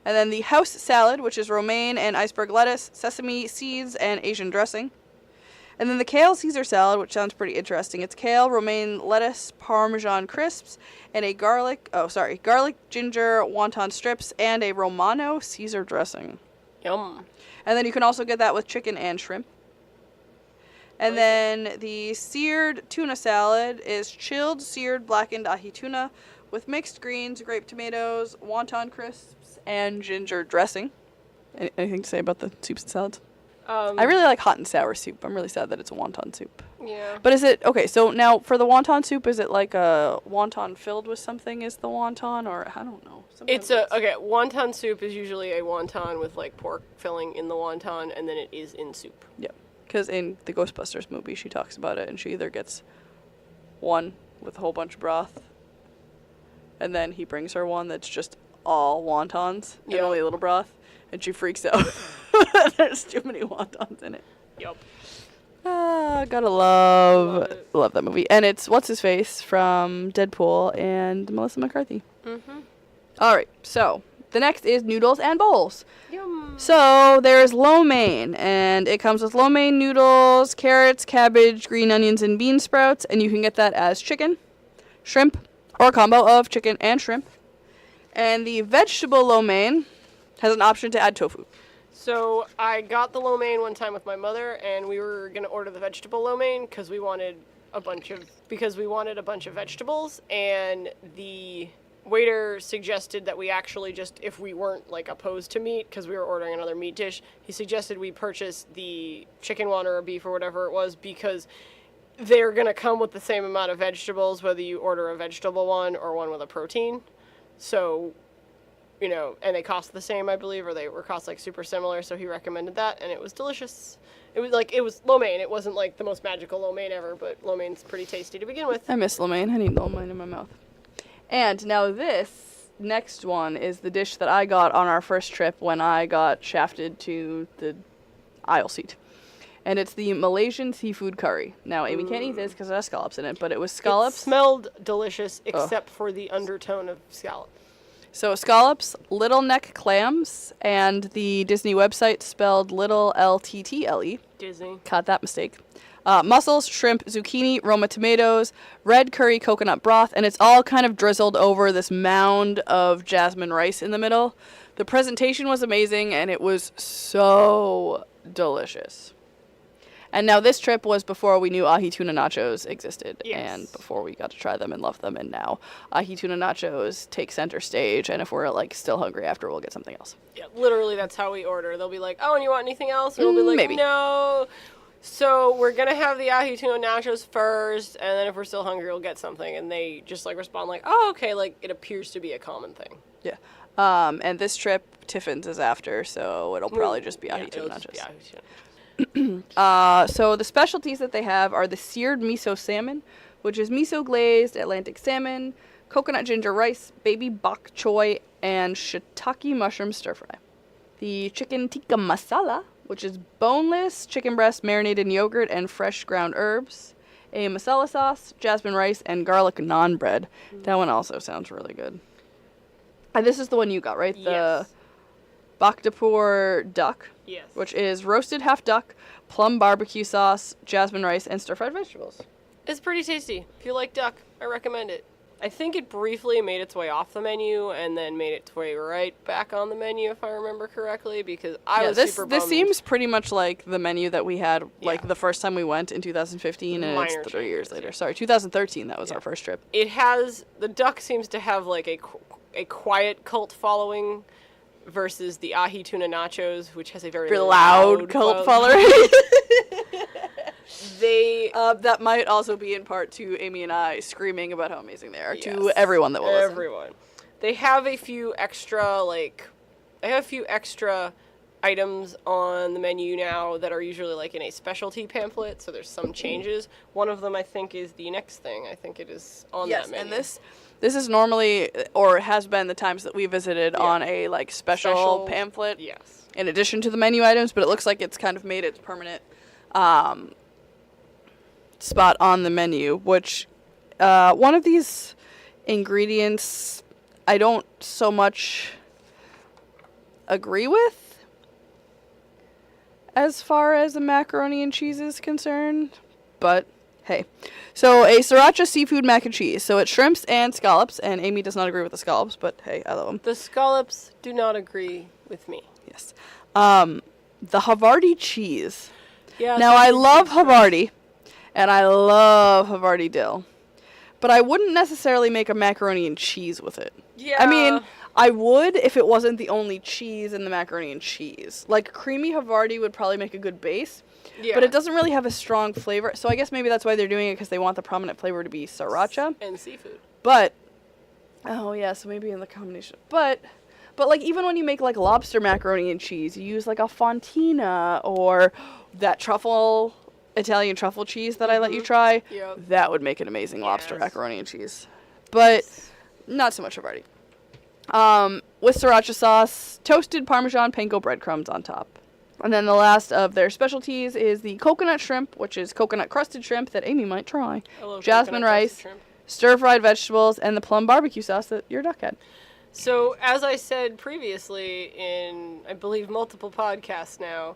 And then the house salad, which is romaine and iceberg lettuce, sesame seeds, and Asian dressing. And then the kale Caesar salad, which sounds pretty interesting. It's kale, romaine lettuce, parmesan crisps, and a garlic ginger wonton strips, and a Romano Caesar dressing. Yum. And then you can also get that with chicken and shrimp. And then the seared tuna salad is chilled, seared, blackened ahi tuna with mixed greens, grape tomatoes, wonton crisps, and ginger dressing. Anything to say about the soups and salads? I really like hot and sour soup. I'm really sad that it's a wonton soup. Yeah. But is it, okay, so now for the wonton soup, is it like a wonton filled with something is the wonton, or I don't know. Wonton soup is usually a wonton with like pork filling in the wonton, and then it is in soup. Yep. Because in the Ghostbusters movie, she talks about it, and she either gets one with a whole bunch of broth, and then he brings her one that's just all wontons and only a little broth, and she freaks out. There's too many wontons in it. Yep. Gotta Love it. love that movie. And it's what's his face from Deadpool and Melissa McCarthy. Mm-hmm. All right, so the next is noodles and bowls. Yum. So there's lo mein, and it comes with lo mein noodles, carrots, cabbage, green onions, and bean sprouts, and you can get that as chicken, shrimp, or a combo of chicken and shrimp. And the vegetable lo mein has an option to add tofu. So I got the lo mein one time with my mother, and we were gonna order the vegetable lo mein because we wanted a bunch of vegetables, and the waiter suggested that we actually just, if we weren't like opposed to meat because we were ordering another meat dish, he suggested we purchase the chicken one or beef or whatever it was because they're gonna come with the same amount of vegetables whether you order a vegetable one or one with a protein. So, you know, and they cost the same, I believe, or they were cost like super similar, so he recommended that, and it was delicious. It was lo mein. It wasn't like the most magical lo mein ever, but lo mein's pretty tasty to begin with. I miss lo mein. I need lo mein in my mouth. And now this next one is the dish that I got on our first trip when I got shafted to the aisle seat. And it's the Malaysian seafood curry. Now, Amy can't eat this because it has scallops in it, but it was scallops. It smelled delicious, except for the undertone of scallop. So scallops, little neck clams, and the Disney website spelled little L-T-T-L-E. Disney. Caught that mistake. Mussels, shrimp, zucchini, Roma tomatoes, red curry coconut broth, and it's all kind of drizzled over this mound of jasmine rice in the middle. The presentation was amazing, and it was so delicious. And now this trip was before we knew Ahi Tuna Nachos existed, and before we got to try them and love them, and now Ahi Tuna Nachos take center stage, and if we're like still hungry after, we'll get something else. Yeah, literally that's how we order. They'll be like, oh, and you want anything else? And we'll be like, maybe. No. So we're going to have the Ahi Tuna Nachos first, and then if we're still hungry, we'll get something. And they just like respond like, oh, okay, like it appears to be a common thing. Yeah. And this trip, Tiffin's is after, so it'll probably just be Ahi Tuna Nachos. So the specialties that they have are the seared miso salmon, which is miso glazed Atlantic salmon, coconut ginger rice, baby bok choy, and shiitake mushroom stir fry. The chicken tikka masala, which is boneless chicken breast marinated in yogurt and fresh ground herbs, a masala sauce, jasmine rice, and garlic naan bread. That one also sounds really good. And this is the one you got, right? Yes. The Bhaktapur duck, Yes. which is roasted half duck, plum barbecue sauce, jasmine rice, and stir-fried vegetables. It's pretty tasty. If you like duck, I recommend it. I think it briefly made its way off the menu and then made its way right back on the menu, if I remember correctly, because I was super bummed. This seems pretty much like the menu that we had like the first time we went in 2015, and Minor it's 3 years changes, later. yeah. Sorry, 2013. That was our first trip. It has, the duck seems to have like a quiet cult following versus the Ahi Tuna Nachos, which has a very Loud cult following. They that might also be in part to Amy and I screaming about how amazing they are to everyone that will listen. Everyone. They have a few extra items on the menu now that are usually like in a specialty pamphlet, so there's some changes. One of them I think is the next thing. I think it is on that menu. And this is normally, or has been the times that we visited on a like special pamphlet. Yes. In addition to the menu items, but it looks like it's kind of made its permanent spot on the menu, which one of these ingredients I don't so much agree with as far as the macaroni and cheese is concerned, but hey. So a sriracha seafood mac and cheese. So it's shrimps and scallops, and Amy does not agree with the scallops, but hey, I love them. The scallops do not agree with me. Yes. The Havarti cheese. Yeah. Now, I love Havarti, and I love Havarti dill, but I wouldn't necessarily make a macaroni and cheese with it. Yeah. I mean, I would if it wasn't the only cheese in the macaroni and cheese. Like, creamy Havarti would probably make a good base, but it doesn't really have a strong flavor, so I guess maybe that's why they're doing it, because they want the prominent flavor to be sriracha. And seafood. But, oh yeah, so maybe in the combination. But like, even when you make, like, lobster macaroni and cheese, you use, like, a fontina or that Italian truffle cheese that I let you try. Yep. That would make an amazing lobster macaroni and cheese. But not so much Havarti. With sriracha sauce, toasted Parmesan panko breadcrumbs on top. And then the last of their specialties is the coconut shrimp, which is coconut-crusted shrimp that Amy might try. I love Jasmine coconut-crusted rice, shrimp. stir-fried vegetables, and the plum barbecue sauce that your duck had. So, as I said previously in, I believe, multiple podcasts now,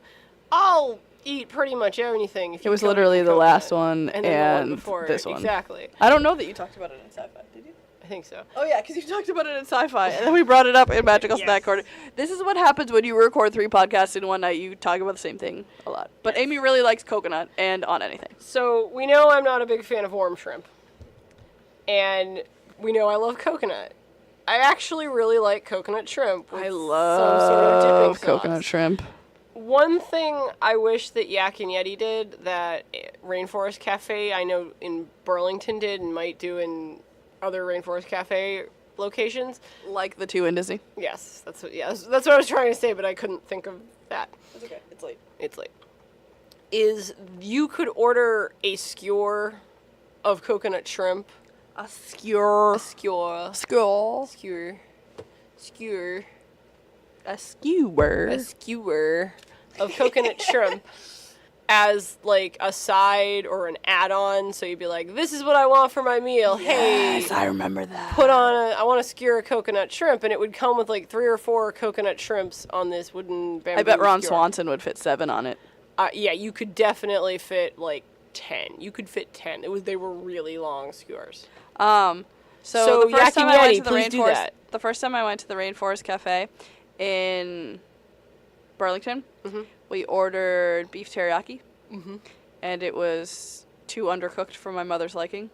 I'll eat pretty much anything. If It was literally the last one and then the one and before. this one. Exactly. I don't know that you talked about it in sci-fi, did you? I think so. Oh, yeah, because you talked about it in sci-fi, and then we brought it up in Magical Yes. Snack Corner. This is what happens when you record 3 podcasts in one night. You talk about the same thing a lot. But Amy really likes coconut and on anything. So, we know I'm not a big fan of warm shrimp. And we know I love coconut. I actually really like coconut shrimp with I some love sort of dipping sauce. coconut shrimp. One thing I wish that Yak and Yeti did, that Rainforest Cafe, I know in Burlington did and might do in other Rainforest Cafe locations. Like the 2 in Disney. Yes, that's what I was trying to say, but I couldn't think of that. It's okay. It's late. It's late. Is you could order a skewer of coconut shrimp. A skewer. A skewer. Skewer. Skewer. Skewer. A skewer. A skewer of coconut shrimp as like a side or an add-on, so you'd be like, this is what I want for my meal. Yes, Hey, I remember that. I want to skewer a coconut shrimp, and it would come with like 3 or 4 coconut shrimps on this wooden bamboo I bet Ron skewer. Swanson would fit 7 on it. Yeah, you could definitely fit like 10. You could fit 10. They were really long skewers. So So, the first Yak time and I went Yeti, to the please do Rainforest, that. the first time I went to the Rainforest Cafe in Burlington, we ordered beef teriyaki, and it was too undercooked for my mother's liking,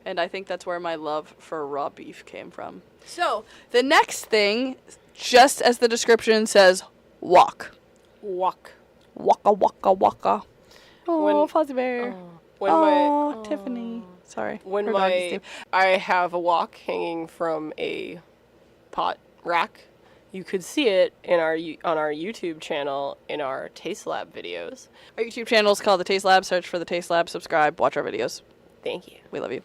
and I think that's where my love for raw beef came from. So the next thing, just as the description says, wok. Wok. Waka waka waka. Oh, When- Fuzzy Bear. When Oh, Tiffany. Sorry. When her doggy's name. I have a wok hanging from a pot rack. You could see it on our YouTube channel in our Taste Lab videos. Our YouTube channel is called The Taste Lab. Search for The Taste Lab. Subscribe. Watch our videos. Thank you. We love you.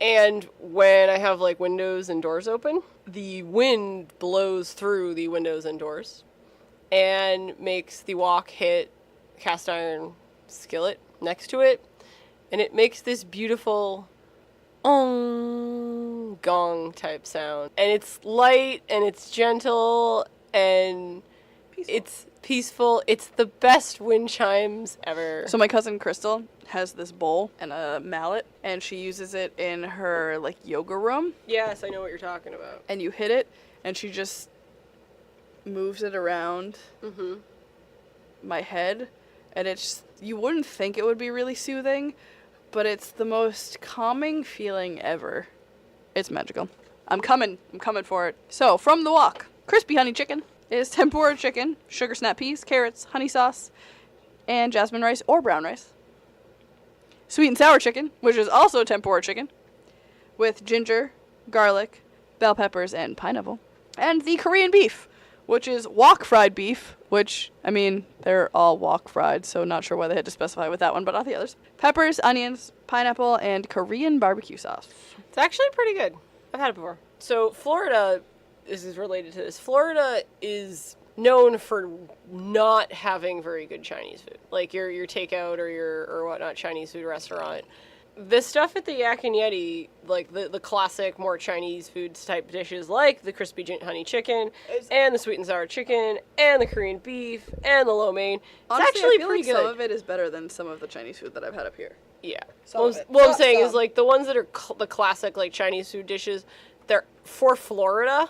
And when I have like windows and doors open, the wind blows through the windows and doors and makes the wok hit cast iron skillet next to it, and it makes this beautiful gong type sound. And it's light and it's gentle and it's peaceful. It's the best wind chimes ever. So my cousin Crystal has this bowl and a mallet, and she uses it in her like yoga room. Yes, I know what you're talking about. And you hit it, and she just moves it around my head, and it's, you wouldn't think it would be really soothing, but it's the most calming feeling ever. It's magical. I'm coming for it. So from the wok, crispy honey chicken is tempura chicken, sugar snap peas, carrots, honey sauce, and jasmine rice or brown rice. Sweet and sour chicken, which is also tempura chicken, with ginger, garlic, bell peppers, and pineapple. And the Korean beef, which is wok fried beef, which, I mean, they're all wok fried, so not sure why they had to specify with that one, but not the others. Peppers, onions, pineapple, and Korean barbecue sauce. It's actually pretty good. I've had it before. So Florida, this is related to this. Florida is known for not having very good Chinese food. Like your takeout or whatnot Chinese food restaurant. The stuff at the Yak and Yeti, like the classic, more Chinese foods type dishes, like the crispy honey chicken, and the sweet and sour chicken, and the Korean beef, and the lo mein. It's Honestly, actually I feel pretty like good. some of it is better than some of the Chinese food that I've had up here. Yeah. Some of it. What I'm Not saying is, some. like, the ones that are the classic, like, Chinese food dishes, they're, for Florida,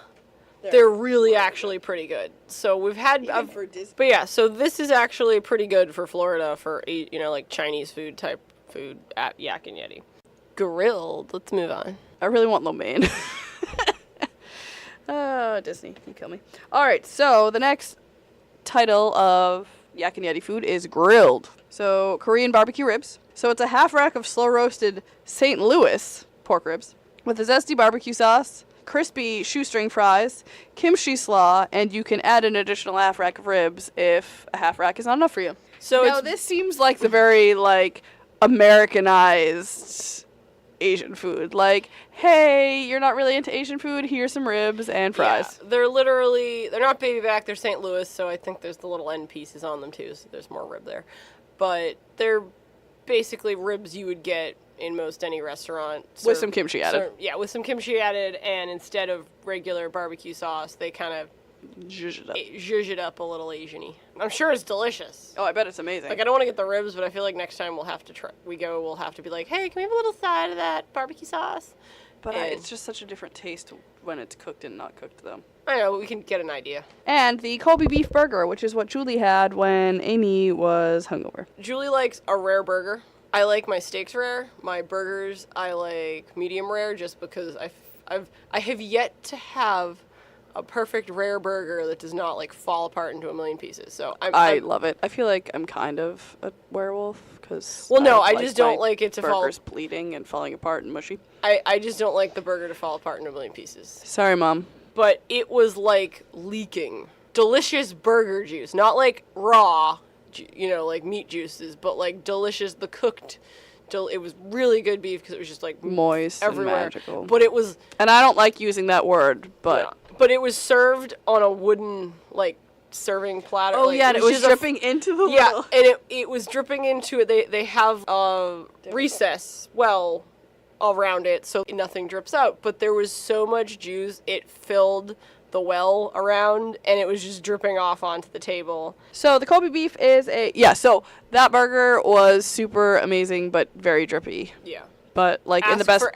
they're really actually pretty good. So we've had... for Disney. But yeah, so this is actually pretty good for Florida for, like, Chinese food type food at Yak and Yeti. Grilled. Let's move on. I really want lo mein. Oh, Disney, you kill me. All right, so the next title of Yak and Yeti food is grilled. So Korean barbecue ribs. So it's a half rack of slow roasted St. Louis pork ribs with a zesty barbecue sauce, crispy shoestring fries, kimchi slaw, and you can add an additional half rack of ribs if a half rack is not enough for you. So Now, this seems like the very, like, Americanized Asian food. Like, hey, you're not really into Asian food, here's some ribs and fries. Yeah, they're not baby back, they're St. Louis, so I think there's the little end pieces on them too, so there's more rib there. But they're basically ribs you would get in most any restaurant. With some kimchi added. Yeah, with some kimchi added, and instead of regular barbecue sauce, they kind of zhuzh it up a little Asian-y. I'm sure it's delicious. Oh, I bet it's amazing. Like, I don't want to get the ribs, but I feel like next time we'll have to be like, hey, can we have a little side of that barbecue sauce? But it's just such a different taste when it's cooked and not cooked, though. I know, we can get an idea. And the Kobe beef burger, which is what Julie had when Amy was hungover. Julie likes a rare burger. I like my steaks rare. My burgers, I like medium rare, just because I have yet to have a perfect rare burger that does not like fall apart into a million pieces. So I love it. I feel like I'm kind of a werewolf because I just don't like it to fall. Burgers bleeding and falling apart and mushy. I just don't like the burger to fall apart into a million pieces. Sorry, Mom. But it was like leaking delicious burger juice, not like raw, like meat juices, but like delicious, the cooked. It was really good beef because it was just like moist everywhere. And magical. But it was, and I don't like using that word, but but it was served on a wooden like serving platter. Oh like, yeah, it was dripping into the little... and it was dripping into it. They have a recess around it so nothing drips out. But there was so much juice it filled the well around, and it was just dripping off onto the table. So the Kobe beef is so that burger was super amazing but very drippy. Yeah. But like in the best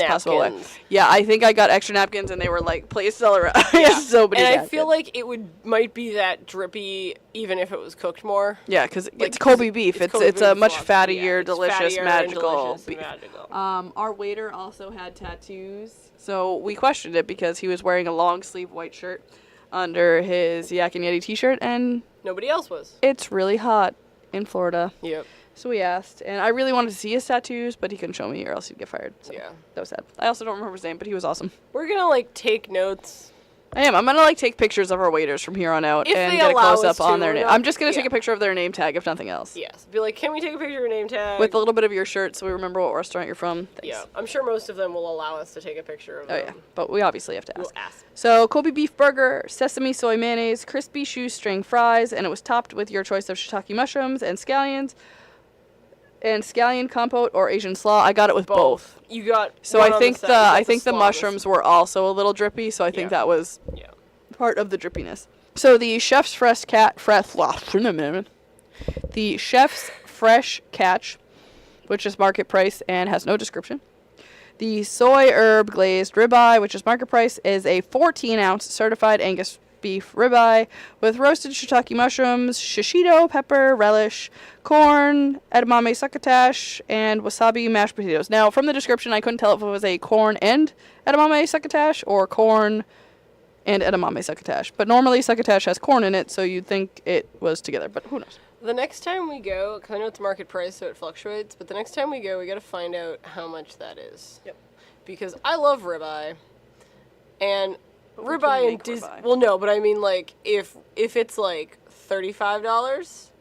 possible way. Yeah, I think I got extra napkins and they were like placed all around. Yeah. So many and napkins. I feel like might be that drippy even if it was cooked more. Yeah, because it's Kobe beef. It's a much fattier, delicious, magical beef. Our waiter also had tattoos, so we questioned it because he was wearing a long sleeve white shirt under his Yak and Yeti t-shirt, and nobody else was. It's really hot in Florida. Yep. So we asked, and I really wanted to see his tattoos, but he couldn't show me or else he'd get fired. So yeah. That was sad. I also don't remember his name, but he was awesome. We're gonna take notes. I am. I'm gonna take pictures of our waiters from here on out and get a close up on their name. I'm just gonna take a picture of their name tag, if nothing else. Yes. Be like, can we take a picture of your name tag? With a little bit of your shirt so we remember what restaurant you're from. Thanks. Yeah. I'm sure most of them will allow us to take a picture of them. Oh yeah. But we obviously have to ask. We'll ask. So Kobe beef burger, sesame soy mayonnaise, crispy shoestring fries, and it was topped with your choice of shiitake mushrooms and scallions. And scallion compote or Asian slaw. I got it with both. You got. So I think the mushrooms were also a little drippy. So I think that was part of the drippiness. So the chef's fresh catch, which is market price and has no description. The soy herb glazed ribeye, which is market price, is a 14-ounce certified Angus beef ribeye with roasted shiitake mushrooms, shishito, pepper, relish, corn, edamame succotash, and wasabi mashed potatoes. Now, from the description, I couldn't tell if it was a corn and edamame succotash or corn and edamame succotash. But normally succotash has corn in it, so you'd think it was together, but who knows? The next time we go, because I know it's market price, so it fluctuates, but the next time we go, we got to find out how much that is. Yep. Because I love ribeye, and ribeye and Disney. Well, no, but I mean, like, if it's like $35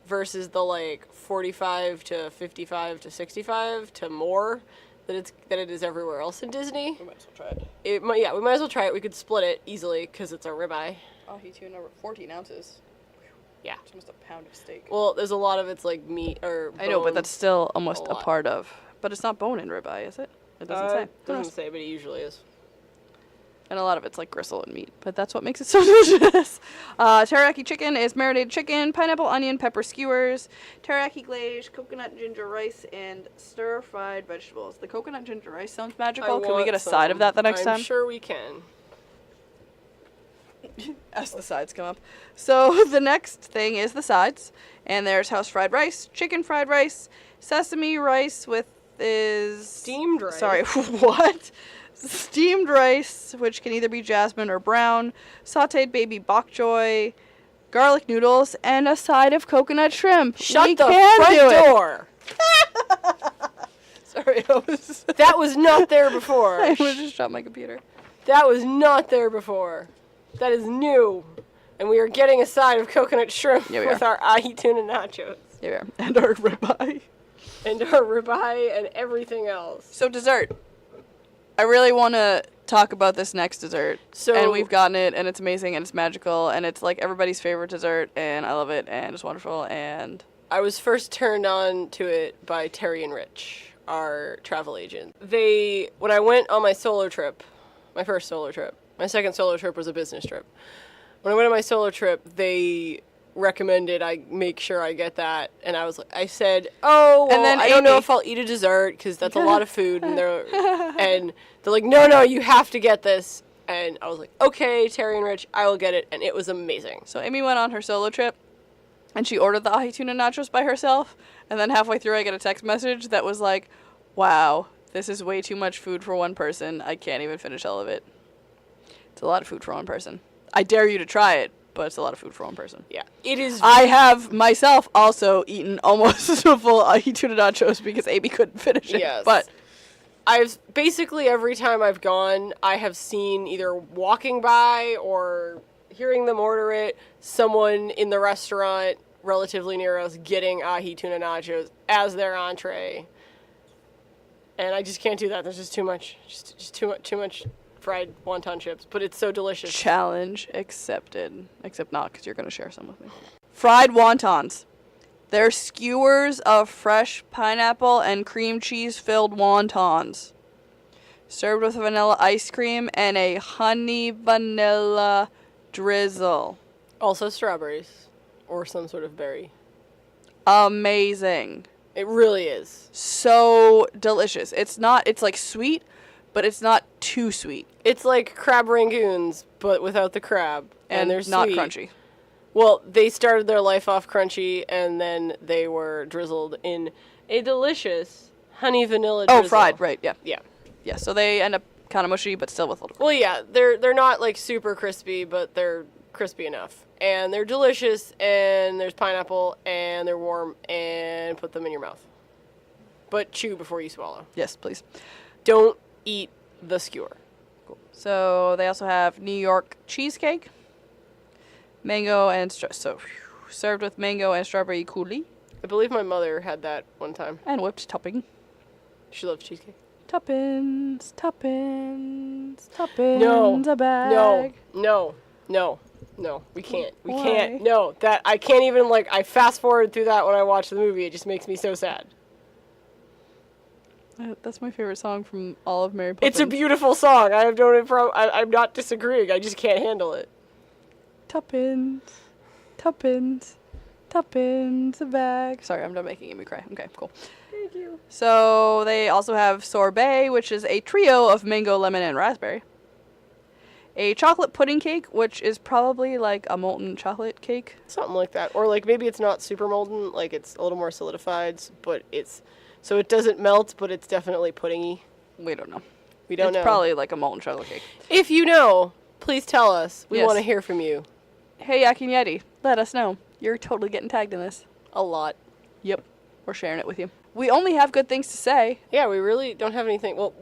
versus the like $45 to $55 to $65 to more that it is everywhere else in Disney. We might as well try it. We might as well try it. We could split it easily because it's a ribeye. Ahi Tuna, 14 ounces. Yeah. It's almost a pound of steak. Well, there's a lot of it's like meat or bone. I know, but that's still almost a part of. But it's not bone in ribeye, is it? It doesn't say. It doesn't say, but it usually is. And a lot of it's like gristle and meat, but that's what makes it so delicious. Teriyaki chicken is marinated chicken, pineapple, onion, pepper skewers, teriyaki glaze, coconut ginger rice, and stir-fried vegetables. The coconut ginger rice sounds magical. Can we get a side of that the next time? I'm sure we can. As the sides come up. So the next thing is the sides. And there's house fried rice, chicken fried rice, sesame rice with steamed rice. Sorry, what? Steamed rice, which can either be jasmine or brown, sautéed baby bok choy, garlic noodles, and a side of coconut shrimp. Shut the front door. Sorry, that was not there before. I was just shut my computer. That was not there before. That is new. And we are getting a side of coconut shrimp with our Ahi Tuna Nachos. Yeah, we are. And our ribeye. and our ribeye and everything else. So dessert. I really want to talk about this next dessert. And we've gotten it, and it's amazing, and it's magical, and it's like everybody's favorite dessert, and I love it, and it's wonderful, and... I was first turned on to it by Terry and Rich, our travel agent. When I went on my solo trip, my first solo trip, my second solo trip was a business trip. When I went on my solo trip, they recommended I make sure I get that, and I said, oh, well, and then I don't know if I'll eat a dessert because that's a lot of food, and they're like, no, you have to get this, and I was like, okay, Terry and Rich, I will get it, and it was amazing. So Amy went on her solo trip, and she ordered the Ahi Tuna Nachos by herself, and then halfway through I get a text message that was like, wow, this is way too much food for one person. I can't even finish all of it. It's a lot of food for one person. I dare you to try it, but it's a lot of food for one person. Yeah, it is. I have myself also eaten almost a full Ahi Tuna Nachos because Amy couldn't finish it. Yes. But I've basically every time I've gone, I have seen either walking by or hearing them order it, someone in the restaurant relatively near us getting Ahi Tuna Nachos as their entree. And I just can't do that. There's just too much. Just too much fried wonton chips, but it's so delicious. Challenge accepted. Except not, because you're going to share some with me. Fried wontons. They're skewers of fresh pineapple and cream cheese filled wontons. Served with vanilla ice cream and a honey vanilla drizzle. Also strawberries. Or some sort of berry. Amazing. It really is. So delicious. It's like sweet, but it's not too sweet. It's like crab rangoons, but without the crab. And they're not sweet. Crunchy. Well, they started their life off crunchy, and then they were drizzled in a delicious honey vanilla drizzle. Oh, fried, right, yeah. Yeah. Yeah, so they end up kind of mushy, but still with a little... Well, yeah, they're not, like, super crispy, but they're crispy enough. And they're delicious, and there's pineapple, and they're warm, and put them in your mouth. But chew before you swallow. Yes, please. Don't eat the skewer. Cool. So they also have New York cheesecake, mango and served with mango and strawberry coulis. I believe my mother had that one time. And whipped topping. She loves cheesecake. Toppins, No, a bag. No, we can't. We Why? can't. No, that I can't even, like, I fast forward through that when I watch the movie. It just makes me so sad. That's my favorite song from all of Mary Poppins. It's a beautiful song. I'm not disagreeing. I just can't handle it. Tuppence, a bag. Sorry, I'm done making Amy cry. Okay, cool. Thank you. So they also have sorbet, which is a trio of mango, lemon, and raspberry. A chocolate pudding cake, which is probably like a molten chocolate cake. Something like that. Or, like, maybe it's not super molten, like, it's a little more solidified, but it's... So it doesn't melt, but it's definitely puddingy. We don't know. We don't know. It's probably like a molten chocolate cake. If you know, please tell us. We Yes. want to hear from you. Hey, Yak and Yeti, let us know. You're totally getting tagged in this. A lot. Yep. We're sharing it with you. We only have good things to say. Yeah, we really don't have anything. Well,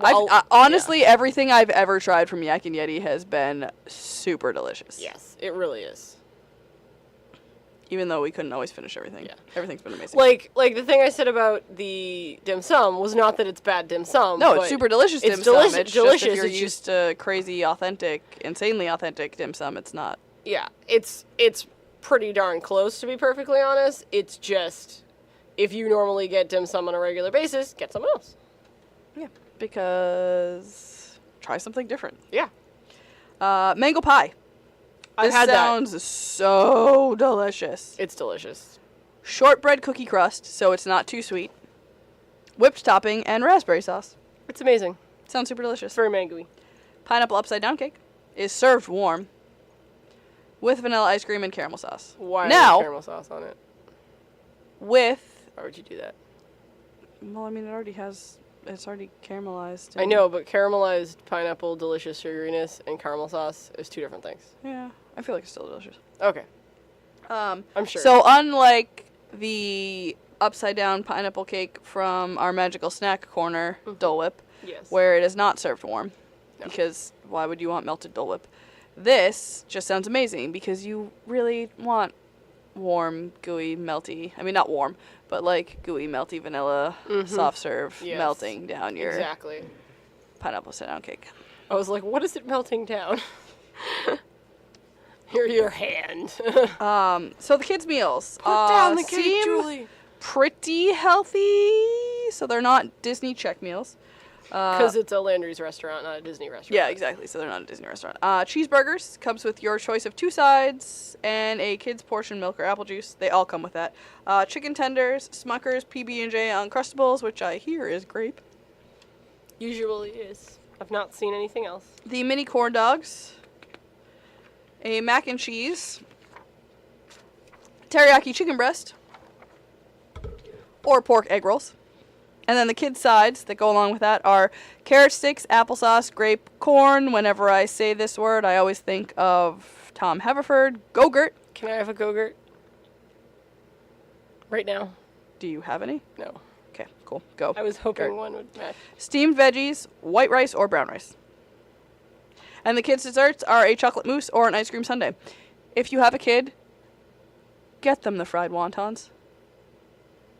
honestly, everything I've ever tried from Yak and Yeti has been super delicious. Yes, it really is. Even though we couldn't always finish everything. Yeah. Everything's been amazing. Like the thing I said about the dim sum was not that it's bad dim sum. No, it's super delicious dim sum. It's delicious. Just if you're used to crazy, authentic, insanely authentic dim sum, it's not. Yeah, it's pretty darn close, to be perfectly honest. It's just, if you normally get dim sum on a regular basis, get something else. Yeah, because try something different. Yeah. Mango pie. This sounds so delicious. It's delicious. Shortbread cookie crust, so it's not too sweet. Whipped topping and raspberry sauce. It's amazing. Sounds super delicious. It's very mango-y. Pineapple upside down cake is served warm with vanilla ice cream and caramel sauce. Why now, caramel sauce on it? With... Why would you do that? Well, I mean, it's already caramelized. I know, but caramelized pineapple, delicious sugariness, and caramel sauce is two different things. Yeah, I feel like it's still delicious. Okay. I'm sure. So unlike the upside down pineapple cake from our magical snack corner, Dole Whip, yes, where it is not served warm, no. Because why would you want melted Dole Whip? This just sounds amazing because you really want warm, gooey, melty. I mean, not warm, but like gooey, melty vanilla, soft serve, Yes. melting down your Exactly. pineapple sit-down cake. I was like, what is it melting down? your hand. So the kids' meals Put down the cake, seem Julie. pretty healthy, so they're not Disney check meals. Because it's a Landry's restaurant, not a Disney restaurant. Yeah, exactly. So they're not a Disney restaurant. Cheeseburgers comes with your choice of 2 sides and a kid's portion milk or apple juice. They all come with that. Chicken tenders, Smucker's PB&J Uncrustables, which I hear is grape. Usually is. I've not seen anything else. The mini corn dogs, a mac and cheese, teriyaki chicken breast, or pork egg rolls. And then the kids' sides that go along with that are carrot sticks, applesauce, grape, corn. Whenever I say this word, I always think of Tom Haverford. Go-gurt. Can I have a Go-Gurt? Right now? Do you have any? No. Okay, cool. Go. I was hoping Gurt. one would match. Steamed veggies, white rice, or brown rice. And the kids' desserts are a chocolate mousse or an ice cream sundae. If you have a kid, get them the fried wontons.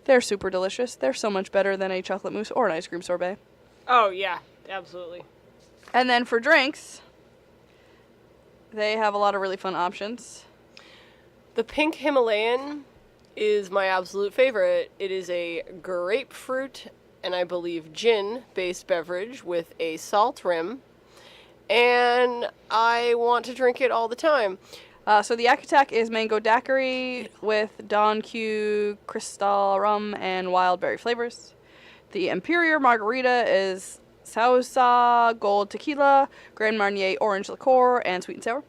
They're super delicious. They're so much better than a chocolate mousse or an ice cream sorbet. Oh, yeah. Absolutely. And then for drinks, they have a lot of really fun options. The pink Himalayan is my absolute favorite. It is a grapefruit and I believe gin-based beverage with a salt rim. And I want to drink it all the time. So the Yak Attack is mango daiquiri with Don Q, Cristal rum, and wild berry flavors. The Imperial Margarita is Sausa Gold Tequila, Grand Marnier Orange Liqueur, and sweet and sour.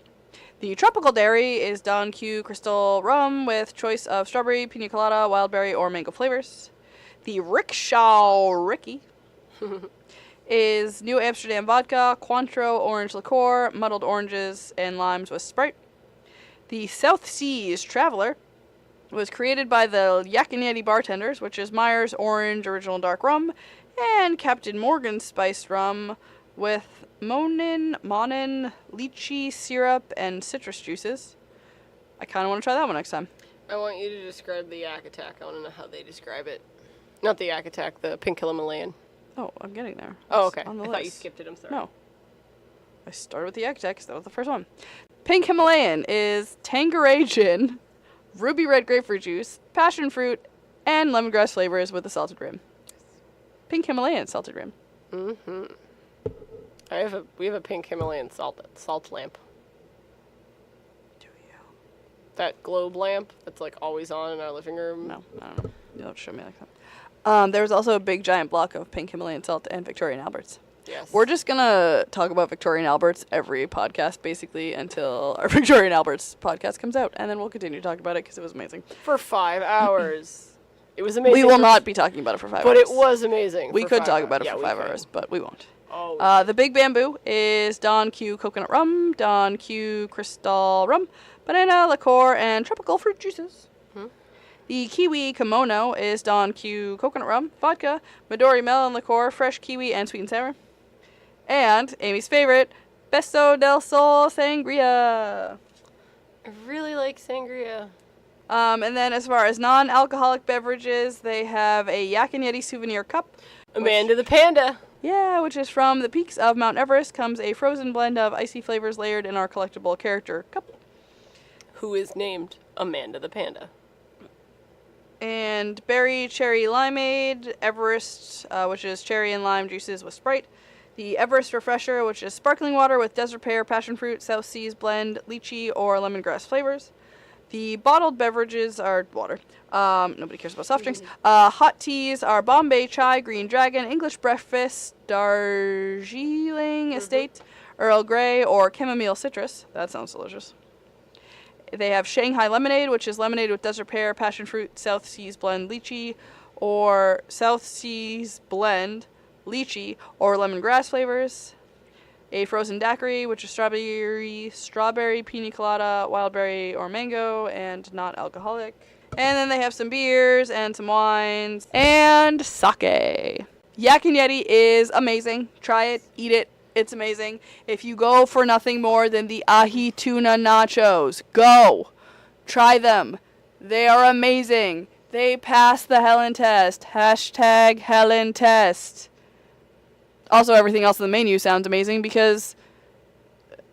The Tropical Dairy is Don Q Crystal Rum with choice of strawberry, pina colada, wild berry, or mango flavors. The Rickshaw Ricky is New Amsterdam Vodka, Cointreau Orange Liqueur, muddled oranges, and limes with Sprite. The South Seas Traveler was created by the Yak and Yeti bartenders, which is Myers Orange Original Dark Rum and Captain Morgan Spiced Rum with Monin, lychee syrup, and citrus juices. I kind of want to try that one next time. I want you to describe the Yak Attack. I want to know how they describe it. Not the Yak Attack, the pink Himalayan. Oh, I'm getting there. Oh, It's okay. on the I thought you list. skipped it. I'm sorry. No. I started with the Yak Attack because that was the first one. Pink Himalayan is Tanqueray gin, ruby red grapefruit juice, passion fruit, and lemongrass flavors with a salted rim. Pink Himalayan salted rim. Mm-hmm. We have a pink Himalayan salt lamp. Do you? That globe lamp that's like always on in our living room. No, I don't know. You don't show me like that. There was also a big giant block of pink Himalayan salt and Victorian Alberts. Yes. We're just gonna talk about Victorian Alberts every podcast, basically, until our Victorian Alberts podcast comes out, and then we'll continue to talk about it because it was amazing. For 5 hours. It was amazing. We will not be talking about it for 5 hours. But it was amazing. We for could 5 talk about it hours. for Yeah, 5 we could. hours, but we won't. Oh. The Big Bamboo is Don Q Coconut Rum, Don Q Crystal Rum, Banana Liqueur, and Tropical Fruit Juices. The Kiwi Kimono is Don Q Coconut Rum, Vodka, Midori Melon Liqueur, Fresh Kiwi, and Sweet and Sour. And Amy's favorite, Beso del Sol Sangria. I really like sangria. And then as far as non-alcoholic beverages, they have a Yak and Yeti souvenir cup. Amanda the Panda. Yeah, which is from the peaks of Mount Everest, comes a frozen blend of icy flavors layered in our collectible character cup. Who is named Amanda the Panda. And berry cherry limeade, Everest, which is cherry and lime juices with Sprite. The Everest Refresher, which is sparkling water with desert pear, passion fruit, South Seas blend, lychee, or lemongrass flavors. The bottled beverages are water. Nobody cares about soft drinks. Hot teas are Bombay Chai, Green Dragon, English Breakfast, Darjeeling Estate, Earl Grey, or Chamomile Citrus. That sounds delicious. They have Shanghai Lemonade, which is lemonade with desert pear, passion fruit, South Seas blend, lychee, or South Seas blend, lychee, or lemongrass flavors. A frozen daiquiri, which is strawberry, pina colada, wild berry, or mango, and not alcoholic. And then they have some beers and some wines and sake. Yak and Yeti is amazing. Try it, eat it. It's amazing. If you go for nothing more than the Ahi Tuna Nachos, go. Try them. They are amazing. They passed the Helen test. Hashtag Helen test. Also, everything else in the menu sounds amazing because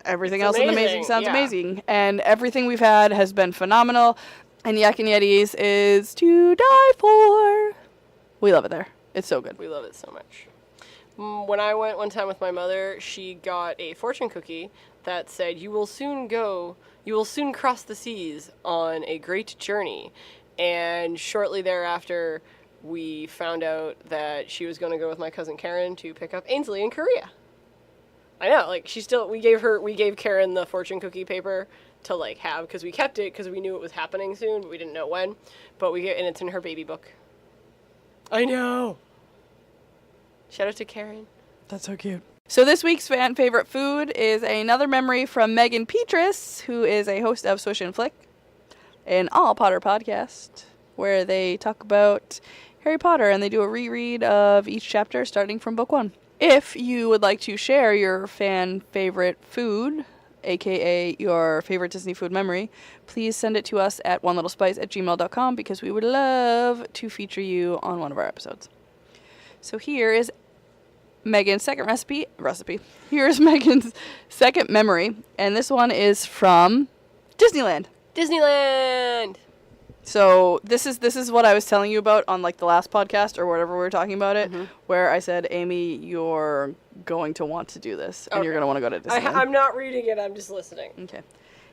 everything else in the menu sounds amazing. And everything we've had has been phenomenal. And Yak and Yeti's is to die for. We love it there. It's so good. We love it so much. When I went one time with my mother, she got a fortune cookie that said, you will soon cross the seas on a great journey. And shortly thereafter, we found out that she was going to go with my cousin Karen to pick up Ainsley in Korea. I know, like, we gave Karen the fortune cookie paper to, like, have, because we kept it, because we knew it was happening soon, but we didn't know when. And it's in her baby book. I know! Shout out to Karen. That's so cute. So this week's fan favorite food is another memory from Megan Petrus, who is a host of Swish and Flick, an All Potter podcast, where they talk about Harry Potter and they do a reread of each chapter starting from book 1. If you would like to share your fan favorite food, aka your favorite Disney food memory, please send it to us at onelittlespice@gmail.com because we would love to feature you on one of our episodes. So here is Megan's second recipe. Here's Megan's second memory, and this one is from Disneyland. So this is what I was telling you about on like the last podcast or whatever we were talking about it, where I said, Amy, you're going to want to do this, and you're going to want to go to Disneyland. I'm not reading it, I'm just listening. Okay.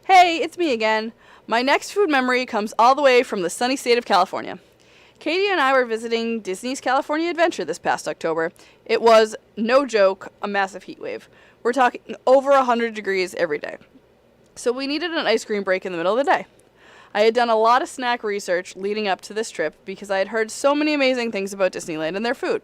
Hey, it's me again. My next food memory comes all the way from the sunny state of California. Katie and I were visiting Disney's California Adventure this past October. It was, no joke, a massive heat wave. We're talking over 100 degrees every day. So we needed an ice cream break in the middle of the day. I had done a lot of snack research leading up to this trip because I had heard so many amazing things about Disneyland and their food,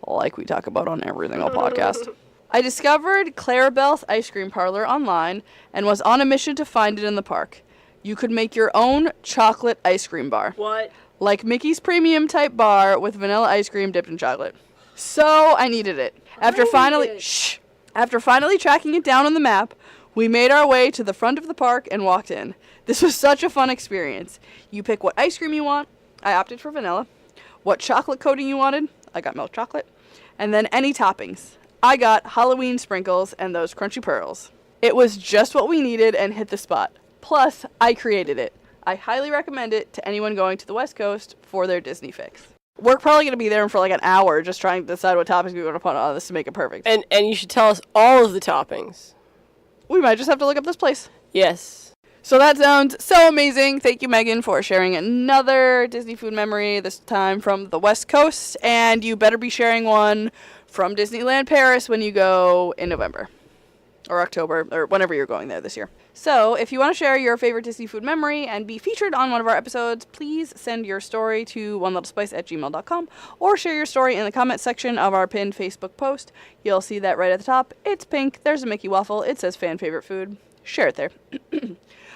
like we talk about on every single podcast. I discovered Clarabelle's Ice Cream Parlor online and was on a mission to find it in the park. You could make your own chocolate ice cream bar. What? Like Mickey's premium type bar with vanilla ice cream dipped in chocolate. So I needed it. After finally tracking it down on the map, we made our way to the front of the park and walked in. This was such a fun experience. You pick what ice cream you want. I opted for vanilla. What chocolate coating you wanted. I got milk chocolate. And then any toppings. I got Halloween sprinkles and those crunchy pearls. It was just what we needed and hit the spot. Plus, I created it. I highly recommend it to anyone going to the West Coast for their Disney fix. We're probably going to be there for like an hour just trying to decide what toppings we want to put on this to make it perfect. And you should tell us all of the toppings. We might just have to look up this place. Yes. So that sounds so amazing. Thank you, Megan, for sharing another Disney food memory, this time from the West Coast. And you better be sharing one from Disneyland Paris when you go in November. Or October, or whenever you're going there this year. So, if you want to share your favorite Disney food memory and be featured on one of our episodes, please send your story to onelittlespice@gmail.com or share your story in the comment section of our pinned Facebook post. You'll see that right at the top. It's pink. There's a Mickey waffle. It says fan favorite food. Share it there.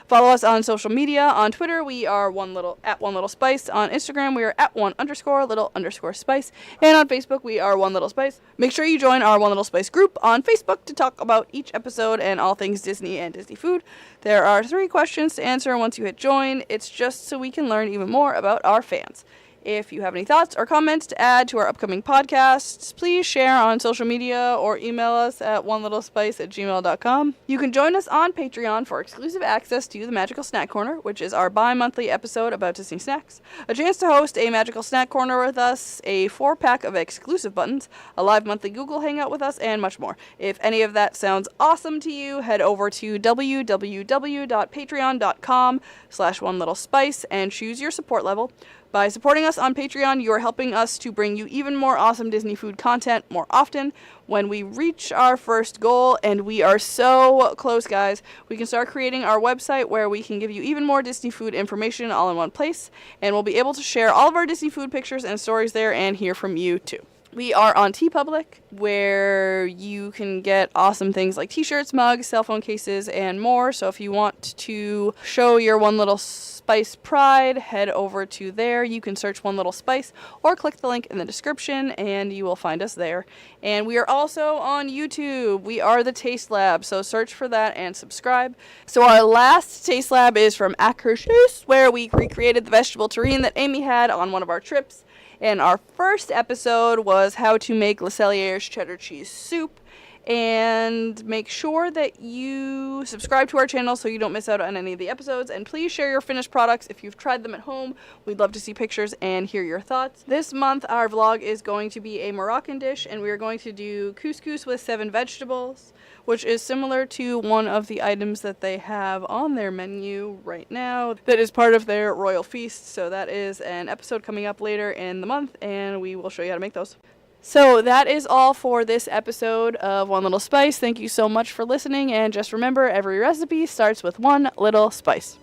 Follow us on social media. On Twitter, we are at One Little Spice. On Instagram, we are at @1_little_spice. And on Facebook, we are One Little Spice. Make sure you join our One Little Spice group on Facebook to talk about each episode and all things Disney and Disney food. There are 3 questions to answer once you hit join. It's just so we can learn even more about our fans. If you have any thoughts or comments to add to our upcoming podcasts, please share on social media or email us at onelittlespice@gmail.com. You can join us on Patreon for exclusive access to the Magical Snack Corner, which is our bi-monthly episode about Disney snacks, a chance to host a Magical Snack Corner with us, a 4-pack of exclusive buttons, a live monthly Google Hangout with us, and much more. If any of that sounds awesome to you, head over to www.patreon.com/onelittlespice and choose your support level. By supporting us on Patreon, you are helping us to bring you even more awesome Disney food content more often. When we reach our first goal, and we are so close, guys, we can start creating our website where we can give you even more Disney food information all in one place, and we'll be able to share all of our Disney food pictures and stories there and hear from you too. We are on TeePublic, where you can get awesome things like t-shirts, mugs, cell phone cases, and more. So if you want to show your One Little Spice pride, head over to there. You can search One Little Spice or click the link in the description and you will find us there. And we are also on YouTube. We are the Taste Lab, so search for that and subscribe. So our last Taste Lab is from Akershus, where we recreated the vegetable terrine that Amy had on one of our trips. And our first episode was how to make Le Cellier's cheddar cheese soup. And make sure that you subscribe to our channel so you don't miss out on any of the episodes. And please share your finished products if you've tried them at home. We'd love to see pictures and hear your thoughts. This month our vlog is going to be a Moroccan dish, and we are going to do couscous with 7 vegetables, which is similar to one of the items that they have on their menu right now that is part of their royal feast. So that is an episode coming up later in the month, and we will show you how to make those. So that is all for this episode of One Little Spice. Thank you so much for listening, and just remember, every recipe starts with one little spice.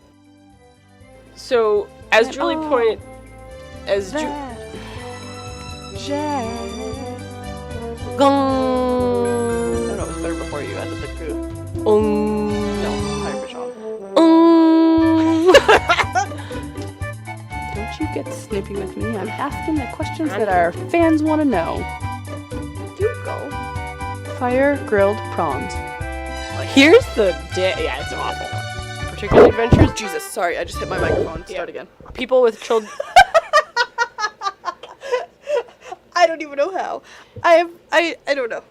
So, as Julie pointed, Gong. No, it was better before you added the goo. No, higher pitch on. Don't you get snippy with me. I'm asking the questions that our fans want to know. You go. Fire grilled prawns. Here's the day. Yeah, it's awful. Particularly adventures. Jesus, sorry, I just hit my microphone. Start again. People with children. I don't even know how. I don't know.